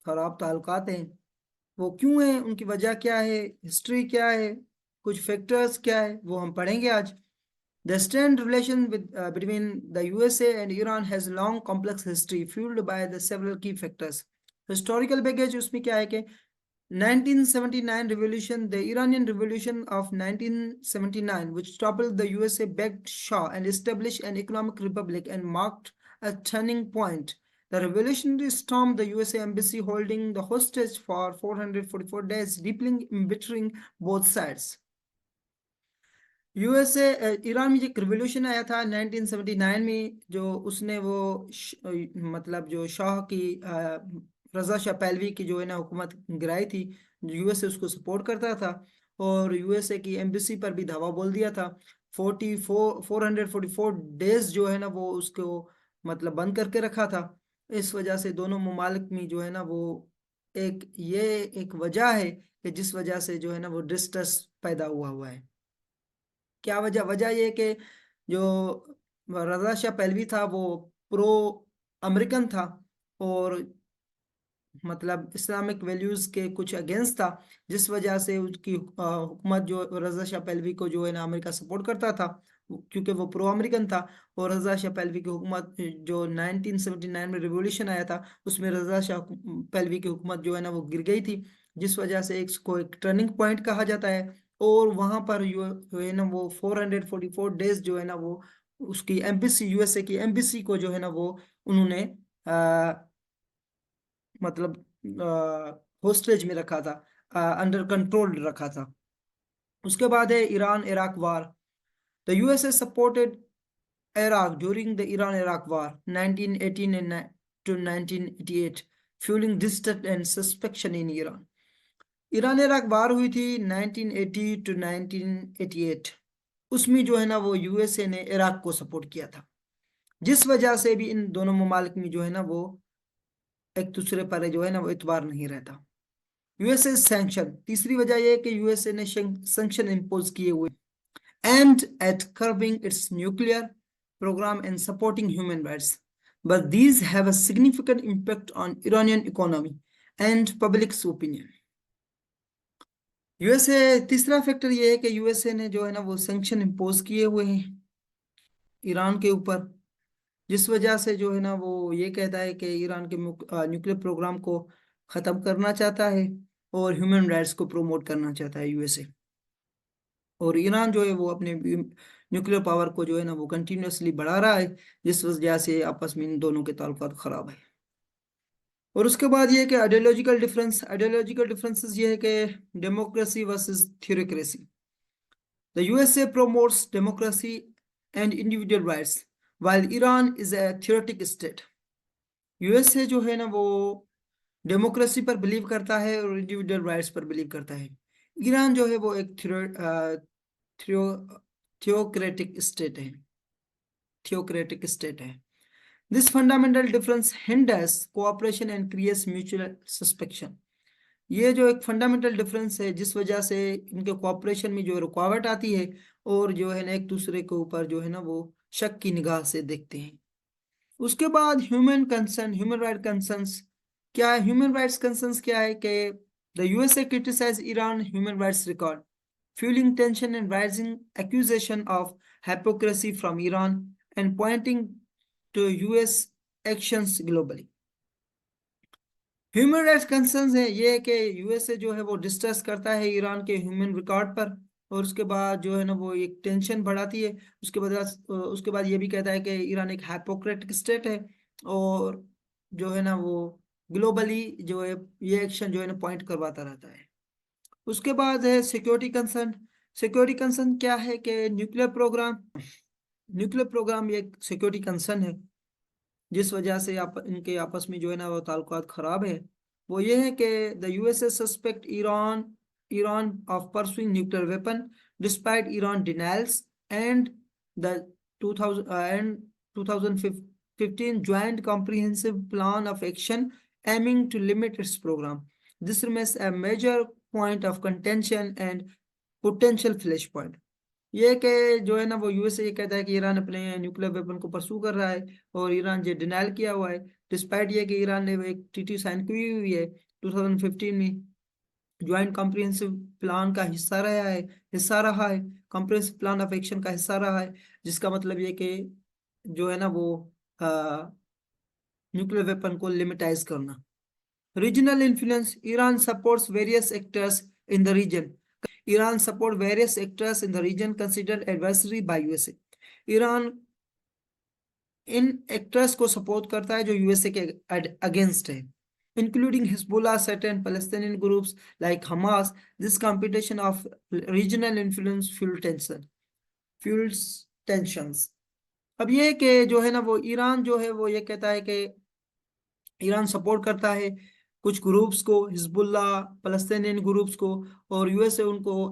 खराब ताल्लुकात हैं। वो क्यों है, उनकी वजह क्या है, हिस्ट्री क्या है, कुछ फैक्टर्स क्या है, वो हम पढ़ेंगे आज। The strained relation between the USA and Iran has long complex history fueled by the several key factors. Historical baggage उसमें क्या है कि 1979 revolution, the Iranian revolution of 1979, which toppled the USA-backed Shah and established an economic republic and marked a turning point. The revolutionary stormed the USA embassy, holding the hostage for 444 days, deeply embittering both sides. USA Iran में जो एक revolution आया था 1979 में, जो उसने वो मतलब जो शाह की रजा शाह पहलवी की जो है ना हुकूमत गिराई थी, यूएसए उसको सपोर्ट करता था, और यूएसए की एम्बेसी पर भी धावा बोल दिया था। 444 डेज जो है ना वो उसको मतलब बंद करके रखा था। इस वजह से दोनों ममालिक में जो है ना वो ये एक वजह है कि जिस वजह से जो है ना वो डिस्ट्रेस पैदा हुआ है। क्या वजह? वजह ये कि जो रजा शाह पहलवी था वो प्रो अमेरिकन था, और मतलब इस्लामिक वैल्यूज के कुछ अगेंस्ट था, जिस वजह से उसकी हुकूमत जो रजा शाह पहलवी को जो है ना अमेरिका सपोर्ट करता था क्योंकि वो प्रो अमेरिकन था। और रजा शाह पहलवी की हुकूमत जो 1979 में रिवॉल्यूशन आया था उसमें रजा शाह पहलवी की हुकूमत जो है ना वो गिर गई थी, जिस वजह से एक टर्निंग पॉइंट कहा जाता है। और वहां पर जो है ना वो 444 डेज जो है ना वो उसकी एम्बेसी, यूएसए की एम्बेसी को जो है ना वो उन्होंने मतलब होस्टेज में रखा था, अंडर कंट्रोल रखा था। उसके बाद है Iran Iraq war. The USA supported Iraq during the Iran Iraq war 1918 to 1988, fueling distrust and suspicion in Iran. Iran Iraq war हुई थी 1980 to 1988। उसमें जो है ना वो यूएसए ने इराक को सपोर्ट किया था। जिस वजह से भी इन दोनों ममालिक में जो है ना वो एक दूसरे पर जो है ना वो इतबार नहीं रहता। यूएसए सैंक्शन, तीसरी वजह यह है कि यूएसए ने सैंक्शन इम्पोज किए हुए aimed at curbing its nuclear program and supporting human rights. But these have a significant impact on Iranian economy and public opinion. USA, तीसरा फैक्टर ये है कि यूएसए ने जो है ना वो सैंक्शन इम्पोज किए हुए हैं ईरान के ऊपर, जिस वजह से जो है ना वो ये कहता है कि ईरान के न्यूक्लियर प्रोग्राम को खत्म करना चाहता है और ह्यूमन राइट्स को प्रमोट करना चाहता है यूएसए। और ईरान जो है वो अपने न्यूक्लियर पावर को जो है ना वो कंटिन्यूसली बढ़ा रहा है, जिस वजह से आपस में इन दोनों के ताल्लुकात खराब है। और उसके बाद ये है कि आइडियोलॉजिकल डिफरेंसेस ये है कि democracy versus theocracy. The USA promotes democracy and individual rights while Iran is a theocratic state. USA जो है ना वो डेमोक्रेसी पर बिलीव करता है और इंडिविजुअल राइट्स पर बिलीव करता है। ईरान जो है वो एक थियोक्रेटिक स्टेट है, थियोक्रेटिक स्टेट है। This fundamental difference hinders cooperation and creates mutual suspicion. ये जो एक फंडामेंटल डिफरेंस है जिस वजह से इनके कोऑपरेशन में जो रुकावट आती है और जो है ना एक दूसरे के ऊपर जो है ना वो शक की निगाह से देखते हैं। उसके बाद ह्यूमन राइट कंसर्न्स क्या है? ह्यूमन राइट्स कंसर्न्स क्या है कि the USA criticise Iran human rights record, fueling tension and rising accusation of hypocrisy from Iran and pointing to US actions globally. Human rights concerns है ये है कि USA जो है वो डिस्कस करता है ईरान के ह्यूमन रिकॉर्ड पर और उसके बाद जो है ना वो एक टेंशन बढ़ाती है। उसके बाद ये भी कहता है कि ईरान एक हाइपोक्रेटिक स्टेट है और जो है ना वो ग्लोबली जो है ये एक्शन जो है ना पॉइंट करवाता रहता है। उसके बाद है सिक्योरिटी कंसर्न। सिक्योरिटी कंसर्न क्या है कि न्यूक्लियर प्रोग्राम ये सिक्योरिटी कंसर्न है जिस वजह से इनके आपस में जो है ना वो ताल्लुकात खराब है। वो ये है कि the USA suspect Iran of pursuing nuclear weapon despite Iran denials and the 2015 joint comprehensive plan of action aiming to limit its program. This remains a major point of contention and potential flashpoint. ये कि जो है ना वो USA ये कहता है कि ईरान अपने न्यूक्लियर वेपन को परसू कर रहा है और ईरान जो डिनाइल किया हुआ है, डिस्पाइट ये कि ईरान ने एक ट्रीटी साइन की हुई है 2015 में, ज्वाइंट कॉम्प्रिहेंसिव प्लान का हिस्सा रहा है कॉम्प्रिहेंसिव प्लान ऑफ एक्शन का हिस्सा रहा है, जिसका मतलब ये कि जो है ना वो न्यूक्लियर वेपन को लिमिटाइज करना। Regional influence, Iran supports various actors in the region. Iran support various actors in the region considered adversary by USA. Iran in actors को सपोर्ट करता है जो यूएसए के अगेंस्ट है, including Hezbollah, certain Palestinian groups like Hamas. This competition of regional influence fuels tensions. अब ये कि जो है ना वो ईरान जो है वो ये कहता है कि ईरान सपोर्ट करता है कुछ ग्रुप्स को, हिजबुल्ला, फलस्तीनियन ग्रुप्स को, और यूएसए उनको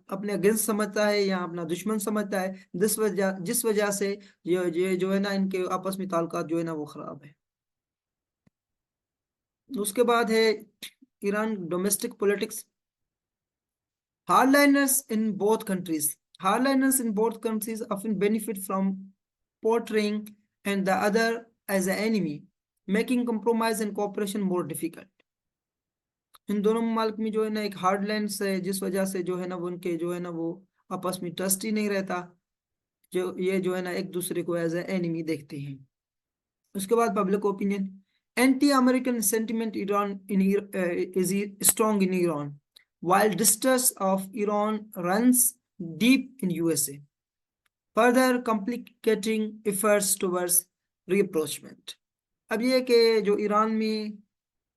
अपने अगेंस्ट समझता है या अपना दुश्मन समझता है, जिस वजह से ये जो है ना इनके आपस में ताल्लुकात जो है ना वो खराब है। उसके बाद है Iran domestic politics. Hardliners in both countries. Hardliners in both countries often benefit from portraying and the other as an enemy, making compromise and cooperation more difficult. इन दोनों ममालिक में जो है ना एक हार्डलाइंस है जिस वजह से जो है ना वो उनके जो है ना वो आपस में ट्रस्ट ही नहीं रहता, जो है ना एक दूसरे को एज ए एनिमी देखते हैं। उसके बाद public opinion, anti American sentiment Iran in is strong in Iran while distrust of Iran runs deep in USA, further complicating efforts towards reapproachment. अब ये कि जो ईरान में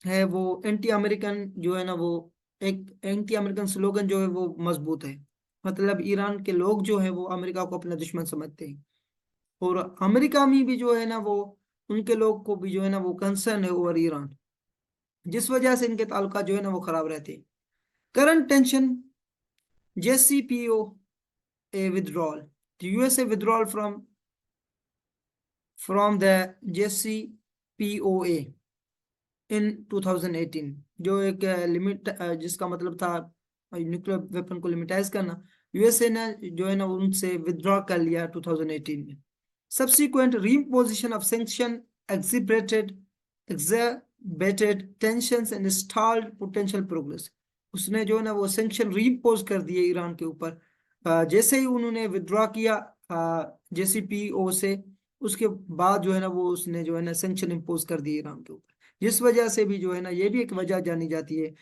है वो एंटी अमेरिकन जो है ना वो एक एंटी अमेरिकन स्लोगन जो है वो मजबूत है, मतलब ईरान के लोग जो है वो अमेरिका को अपना दुश्मन समझते हैं और अमेरिका में भी जो है ना वो उनके लोग को भी जो है ना वो कंसर्न है ओवर ईरान, जिस वजह से इनके ताल्लुकात जो है ना वो खराब रहते हैं। Current tension, JCPOA withdrawal. The USA withdrawal from from the JCPOA in 2018, जो एक लिमिट जिसका मतलब था न्यूक्लियर वेपन को लिमिटाइज करना, यूएसए ने जो है ना उनसे विथड्रॉ कर लिया 2018 में। Subsequent reimposition of sanction exacerbated tensions and stalled potential progress. उसने जो है ना वो सैंक्शन रीइम्पोज कर दिए ईरान के ऊपर जैसे ही उन्होंने विथड्रॉ किया जेसीपीओ से, उसके बाद जो है ना वो उसने जो है ना सैंक्शन इम्पोज कर दिए ईरान के ऊपर, जिस वजह से भी जो है ना ये भी एक वजह जानी जाती है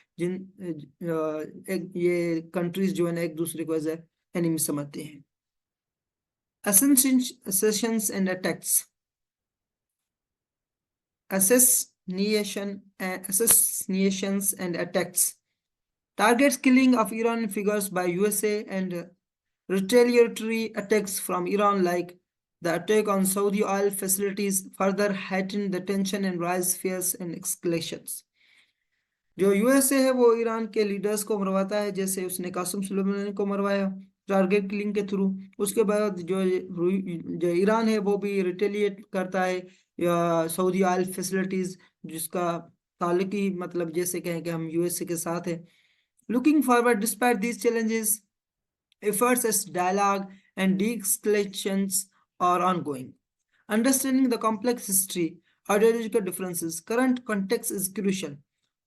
ये कंट्रीज जो है ना एक दूसरे को एज एनिमी समझते हैं। Assassinations and attacks. Assassinations and attacks. Targets killing of Iranian figures by USA and retaliatory attacks from Iran, like the attack on Saudi oil facilities, further heightened the tension and raised fears and escalations. जो USA है वो Iran के leaders को मरवाता है, जैसे उसने कासिम सुलेमानी को मरवाया target killing के थ्रू। उसके बाद जो ईरान है वो भी रिटेलिएट करता है या सऊदी ऑयल फैसिलिटीज, जिसका ताल्लुक ही मतलब जैसे कहें कि हम यूएसए के साथ है। Looking forward despite these challenges, efforts as dialogue and de-escalations are ongoing. Understanding the complex history, ideological differences, current context is crucial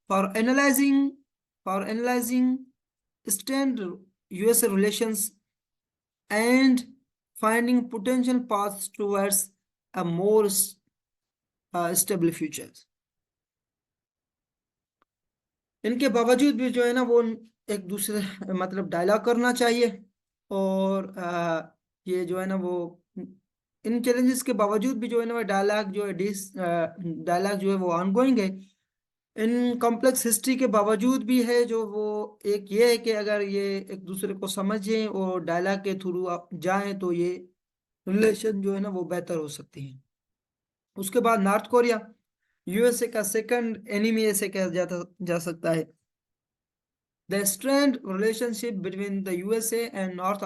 for analyzing strained US relations and finding potential paths towards a more stable future. इनके बावजूद भी जो है ना वो एक दूसरे मतलब डायलॉग करना चाहिए, और ये जो है ना वो इन चैलेंजेस के बावजूद भी जो है ना वो डायलॉग जो है वो ऑनगोइंग है। इन कॉम्प्लेक्स हिस्ट्री के बावजूद भी है जो वो एक ये है कि अगर ये एक दूसरे को समझें और डायलॉग के थ्रू जाएं तो ये रिलेशन जो है ना वो बेहतर हो सकती है। उसके बाद नॉर्थ कोरिया, यूएसए का सेकंड एनिमी ऐसे कहा जा सकता है। The strained relationship between the USA and North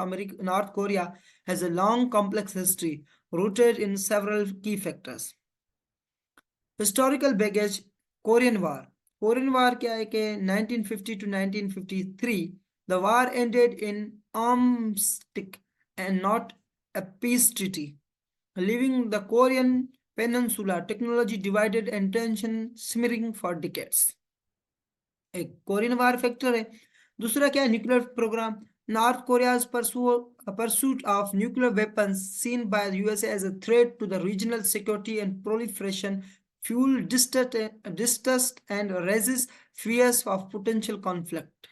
Korea has a long, complex history rooted in several key factors. Historical baggage, Korean War. Korean War क्या है कि 1950 to 1953, the war ended in armistice and not a peace treaty, leaving the Korean peninsula technology divided and tension simmering for decades. एक Korean war factor है। दूसरा क्या है, nuclear programme. North Korea's pursuit of nuclear weapons seen by the USA as a threat to the regional security and proliferation fuel distrust and raises fears of potential conflict.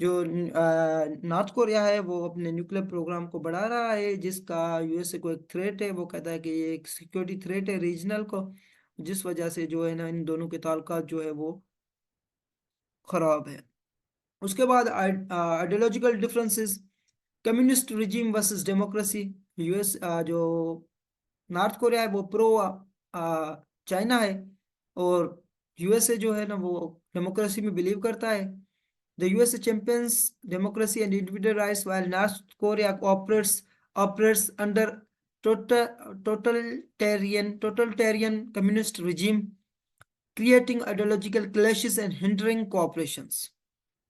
जो north Korea है वो अपने nuclear programme को बढ़ा रहा है, जिसका USA को एक थ्रेट है। वो कहता है कि ये एक सिक्योरिटी थ्रेट है रीजनल को, जिस वजह से जो है ना इन दोनों के ताल्लुकात जो है वो खराब है। उसके बाद ideological differences, communist regime versus democracy. US जो नॉर्थ कोरिया है वो प्रो चाइना है, और यूएसए जो है ना वो डेमोक्रेसी में बिलीव करता है। The USA champions democracy and individual rights while north Korea operates under totalitarian communist regime, creating ideological clashes and hindering cooperations.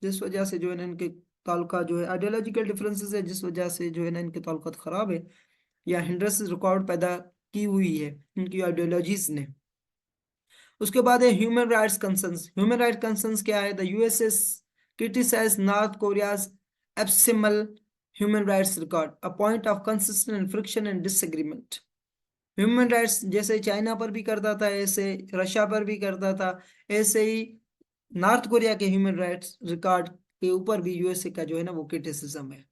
जिस वजह से जो है ना इनके ताल्लुका जो है आइडियोलॉजिकल डिफरेंसेस है, जिस वजह से जो है ना इनके ताल्लुकात खराब है या हिंड्रेंसेस रिकॉर्ड पैदा की हुई है इनकी आइडियोलॉजीज ने। उसके बाद है human rights concerns. Human right concerns क्या है, the US criticize North Korea's abysmal human rights record, a point of consistent friction and disagreement. Human rights जैसे चाइना पर भी करता था, ऐसे रशिया पर भी करता था, ऐसे ही नॉर्थ कोरिया के ह्यूमन राइट्स रिकॉर्ड के ऊपर भी यूएसए का जो है ना वो क्रिटिसिज्म है।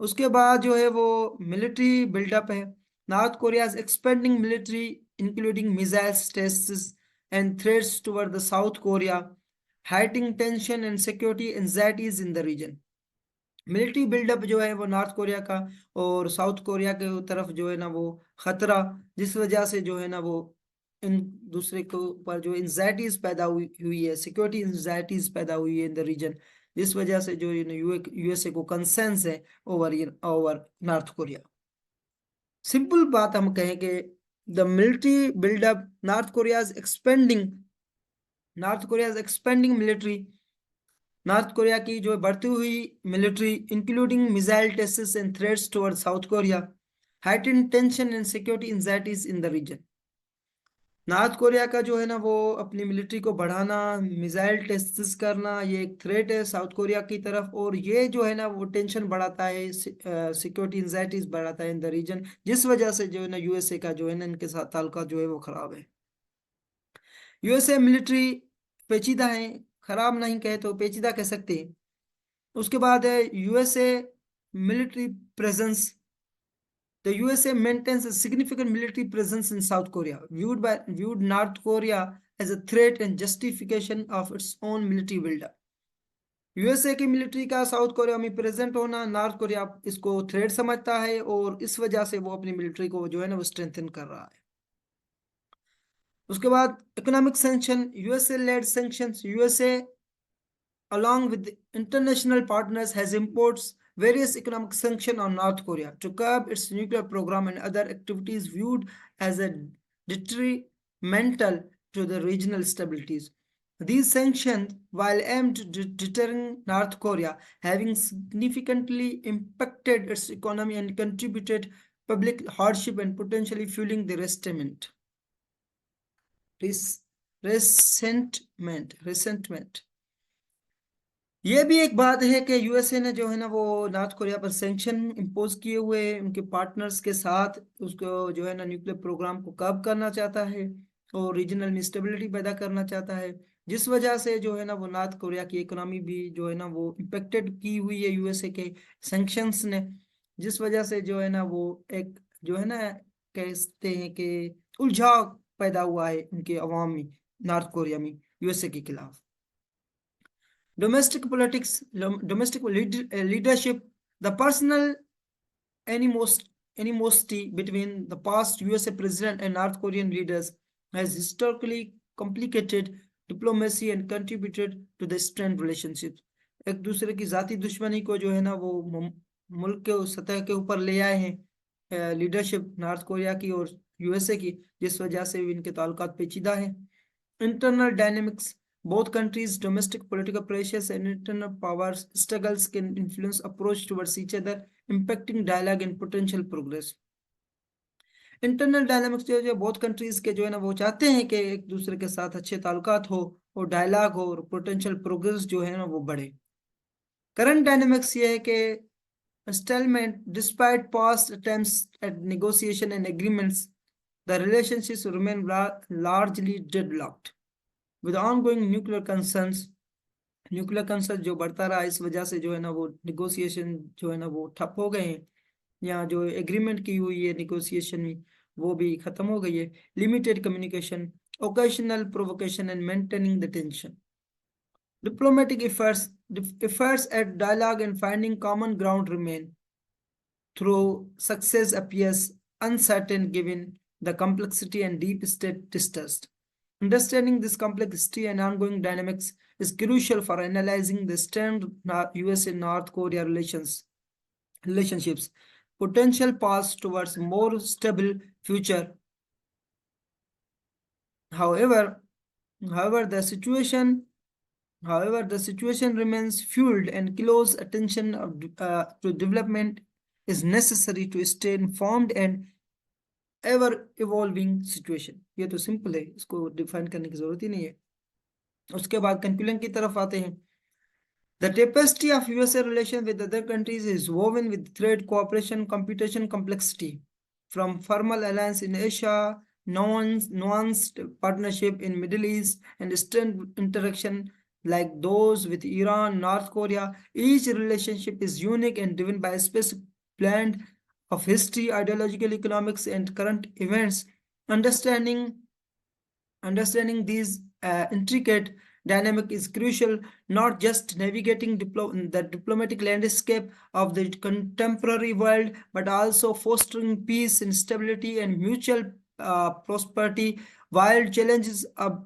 उसके बाद जो है वो मिलिट्री बिल्डअप है। North Korea is expanding military including missiles tests and threats toward the South Korea, heightening tension and security anxieties in the region. Military buildup जो है वो नॉर्थ कोरिया का और साउथ कोरिया के तरफ जो है ना वो खतरा, जिस वजह से जो है ना वो इन दूसरे के ऊपर जो एंजाइटीज पैदा हुई है, सिक्योरिटी एंजाइटीज पैदा हुई है इन द रीजन, जिस वजह से जो यूएसए को कंसर्न्स है ओवर नॉर्थ कोरिया। सिंपल बात हम कहें कि The military buildup, North Korea is expanding military. North Korea की जो बढ़ती हुई military including missile tests and threats towards south Korea, heightened tension and security anxieties in the region. North Korea का जो है ना वो अपनी मिलिट्री को बढ़ाना, मिसाइल टेस्ट्स करना, ये एक थ्रेट है साउथ कोरिया की तरफ, और ये जो है ना वो टेंशन बढ़ाता है, सिक्योरिटी एंजाइटीज बढ़ाता है इन द रीजन, जिस वजह से जो है ना यूएसए का जो है ना इनके साथ ताल्लुकात जो है वो खराब है। यूएसए मिलिट्री पेचीदा है, खराब नहीं कहे तो पेचीदा कह सकते हैं। उसके बाद है USA military presence. The USA maintains a significant military presence in South Korea, viewed North Korea as a threat and justification of its own military buildup. USA की मिलिट्री का साउथ कोरिया में प्रेजेंट होना, north Korea इसको threat समझता है और इस वजह से वो अपनी मिलिट्री को जो है ना वो स्ट्रेंथन कर रहा है। उसके बाद economic sanction, USA led sanctions. USA along with international partners has imposed various economic sanctions on North Korea to curb its nuclear program and other activities viewed as a detrimental to the regional stabilities. These sanctions, while aimed at deterring North Korea, having significantly impacted its economy and contributed public hardship and potentially fueling the resentment. ये भी एक बात है कि USA ने जो है ना वो नॉर्थ कोरिया पर सैंक्शन इम्पोज किए हुए उनके पार्टनर्स के साथ उसको जो है ना न्यूक्लियर प्रोग्राम को कर्ब करना चाहता है और रीजनल में स्टेबिलिटी पैदा करना चाहता है, जिस वजह से जो है ना वो नॉर्थ कोरिया की इकोनॉमी भी जो है ना वो इम्पेक्टेड की हुई है यूएसए के सैंक्शंस ने, जिस वजह से जो है ना वो एक जो है ना कहते हैं कि उलझाव पैदा हुआ है उनके अवाम में, नॉर्थ कोरिया में यूएसए के खिलाफ। Domestic politics, domestic leadership, the personal animosity between the past USA president and North Korean leaders has historically complicated diplomacy and contributed to the strained relationships. एक दूसरे की जाती दुश्मनी को जो है ना वो मुल्क के सतह के ऊपर ले आए हैं लीडरशिप नॉर्थ कोरिया की और यूएसए की, जिस वजह से इनके ताल्लुकात पेचीदा है। Internal dynamics, both countries' domestic political pressures and internal power struggles can influence approach towards each other, impacting dialogue and potential progress. Internal dynamics जो है बहुत कंट्रीज के जो है ना वो चाहते हैं कि एक दूसरे के साथ अच्छे ताल्लुकात हो और डायलॉग हो और पोटेंशियल प्रोग्रेस जो है ना वो बढ़े। करंट डायनामिक्स ये है कि stalemate, despite past attempts at negotiation and agreements, the relationships remain largely deadlocked. With ongoing nuclear concerns जो बढ़ता रहा, इस वजह से जो है ना वो निगोशिएशन जो है ना वो ठप हो गए हैं, या जो एग्रीमेंट की हुई है निगोशिएशन में वो भी खत्म हो गई है। Limited communication, occasional provocation and maintaining the tension. Diplomatic efforts at dialogue and finding common ground remain, through success appears uncertain given the complexity and deep state distrust. Understanding this complexity and ongoing dynamics is crucial for analyzing the strained US and North Korea relationships, potential paths towards more stable future. However, the situation remains fluid and close attention to development is necessary to stay informed and ever evolving situation. ये तो simple है, इसको define करने की जरूरत ही नहीं है। उसके बाद कंक्लूजन की तरफ आते हैं। The tapestry of USA relations with other countries is woven with trade, cooperation, competition, complexity. From formal alliance in Asia, nuanced partnership in Middle East, and strained interaction like those with Iran, North Korea, each relationship is unique and driven by a specific blend of history, ideological, economics, and current events. Understanding these intricate dynamic is crucial, not just navigating the diplomatic landscape of the contemporary world, but also fostering peace and stability and mutual prosperity. While challenges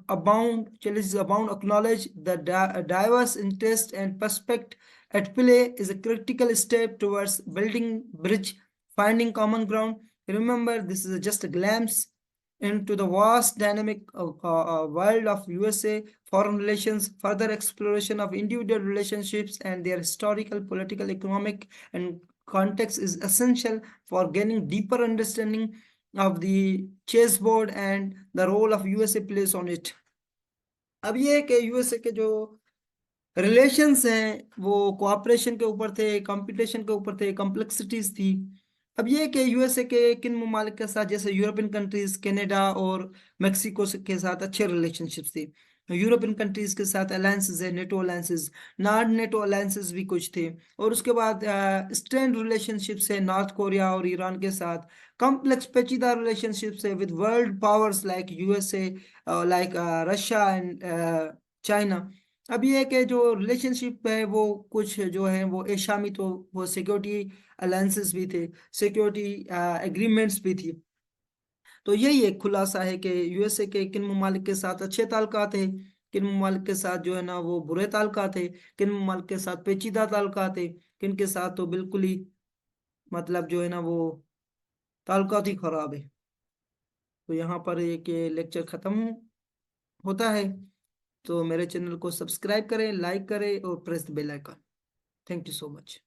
abound, acknowledge the diverse interests and perspective at play is a critical step towards building bridge, finding common ground. Remember, this is just a glimpse into the vast dynamic world of USA foreign relations, further exploration of individual relationships and their historical, political, economic, and context is essential for gaining deeper understanding of the chessboard and the role of USA plays on it. अब ये है कि USA के जो relations हैं वो cooperation के ऊपर थे, कंपटीशन के ऊपर थे, कॉम्प्लेक्सिटीज थी। अब ये कि यूएसए के किन ममालिक के साथ, जैसे यूरोपियन कंट्रीज, कनाडा और मेक्सिको के साथ अच्छे रिलेशनशिप्स थे। यूरोपियन कंट्रीज के साथ अलायंसेस है, NATO alliances, non NATO alliances भी कुछ थे। और उसके बाद स्ट्रेंड रिलेशनशिप्स है नॉर्थ कोरिया और ईरान के साथ। कॉम्प्लेक्स पेचीदा रिलेशनशिप्स है with world powers like USA, like Russia and China. अब ये है कि जो रिलेशनशिप है वो कुछ जो है वो एशिया में, तो वो सिक्योरिटी अलायंसेस भी थे, सिक्योरिटी एग्रीमेंट्स भी थी। तो यही एक खुलासा है कि यूएसए के किन ममालिक के साथ अच्छे ताल्लुकात थे, किन ममालिक के साथ जो है ना वो बुरे ताल्लुकात थे, किन ममालिक के साथ पेचीदा ताल्लुकात थे, किन के साथ तो बिल्कुल ही मतलब जो है ना वो ताल्लुकात ही खराब है। तो यहाँ पर एक लेक्चर खत्म होता है। तो मेरे चैनल को सब्सक्राइब करें, लाइक करें और press the bell icon. Thank you so much.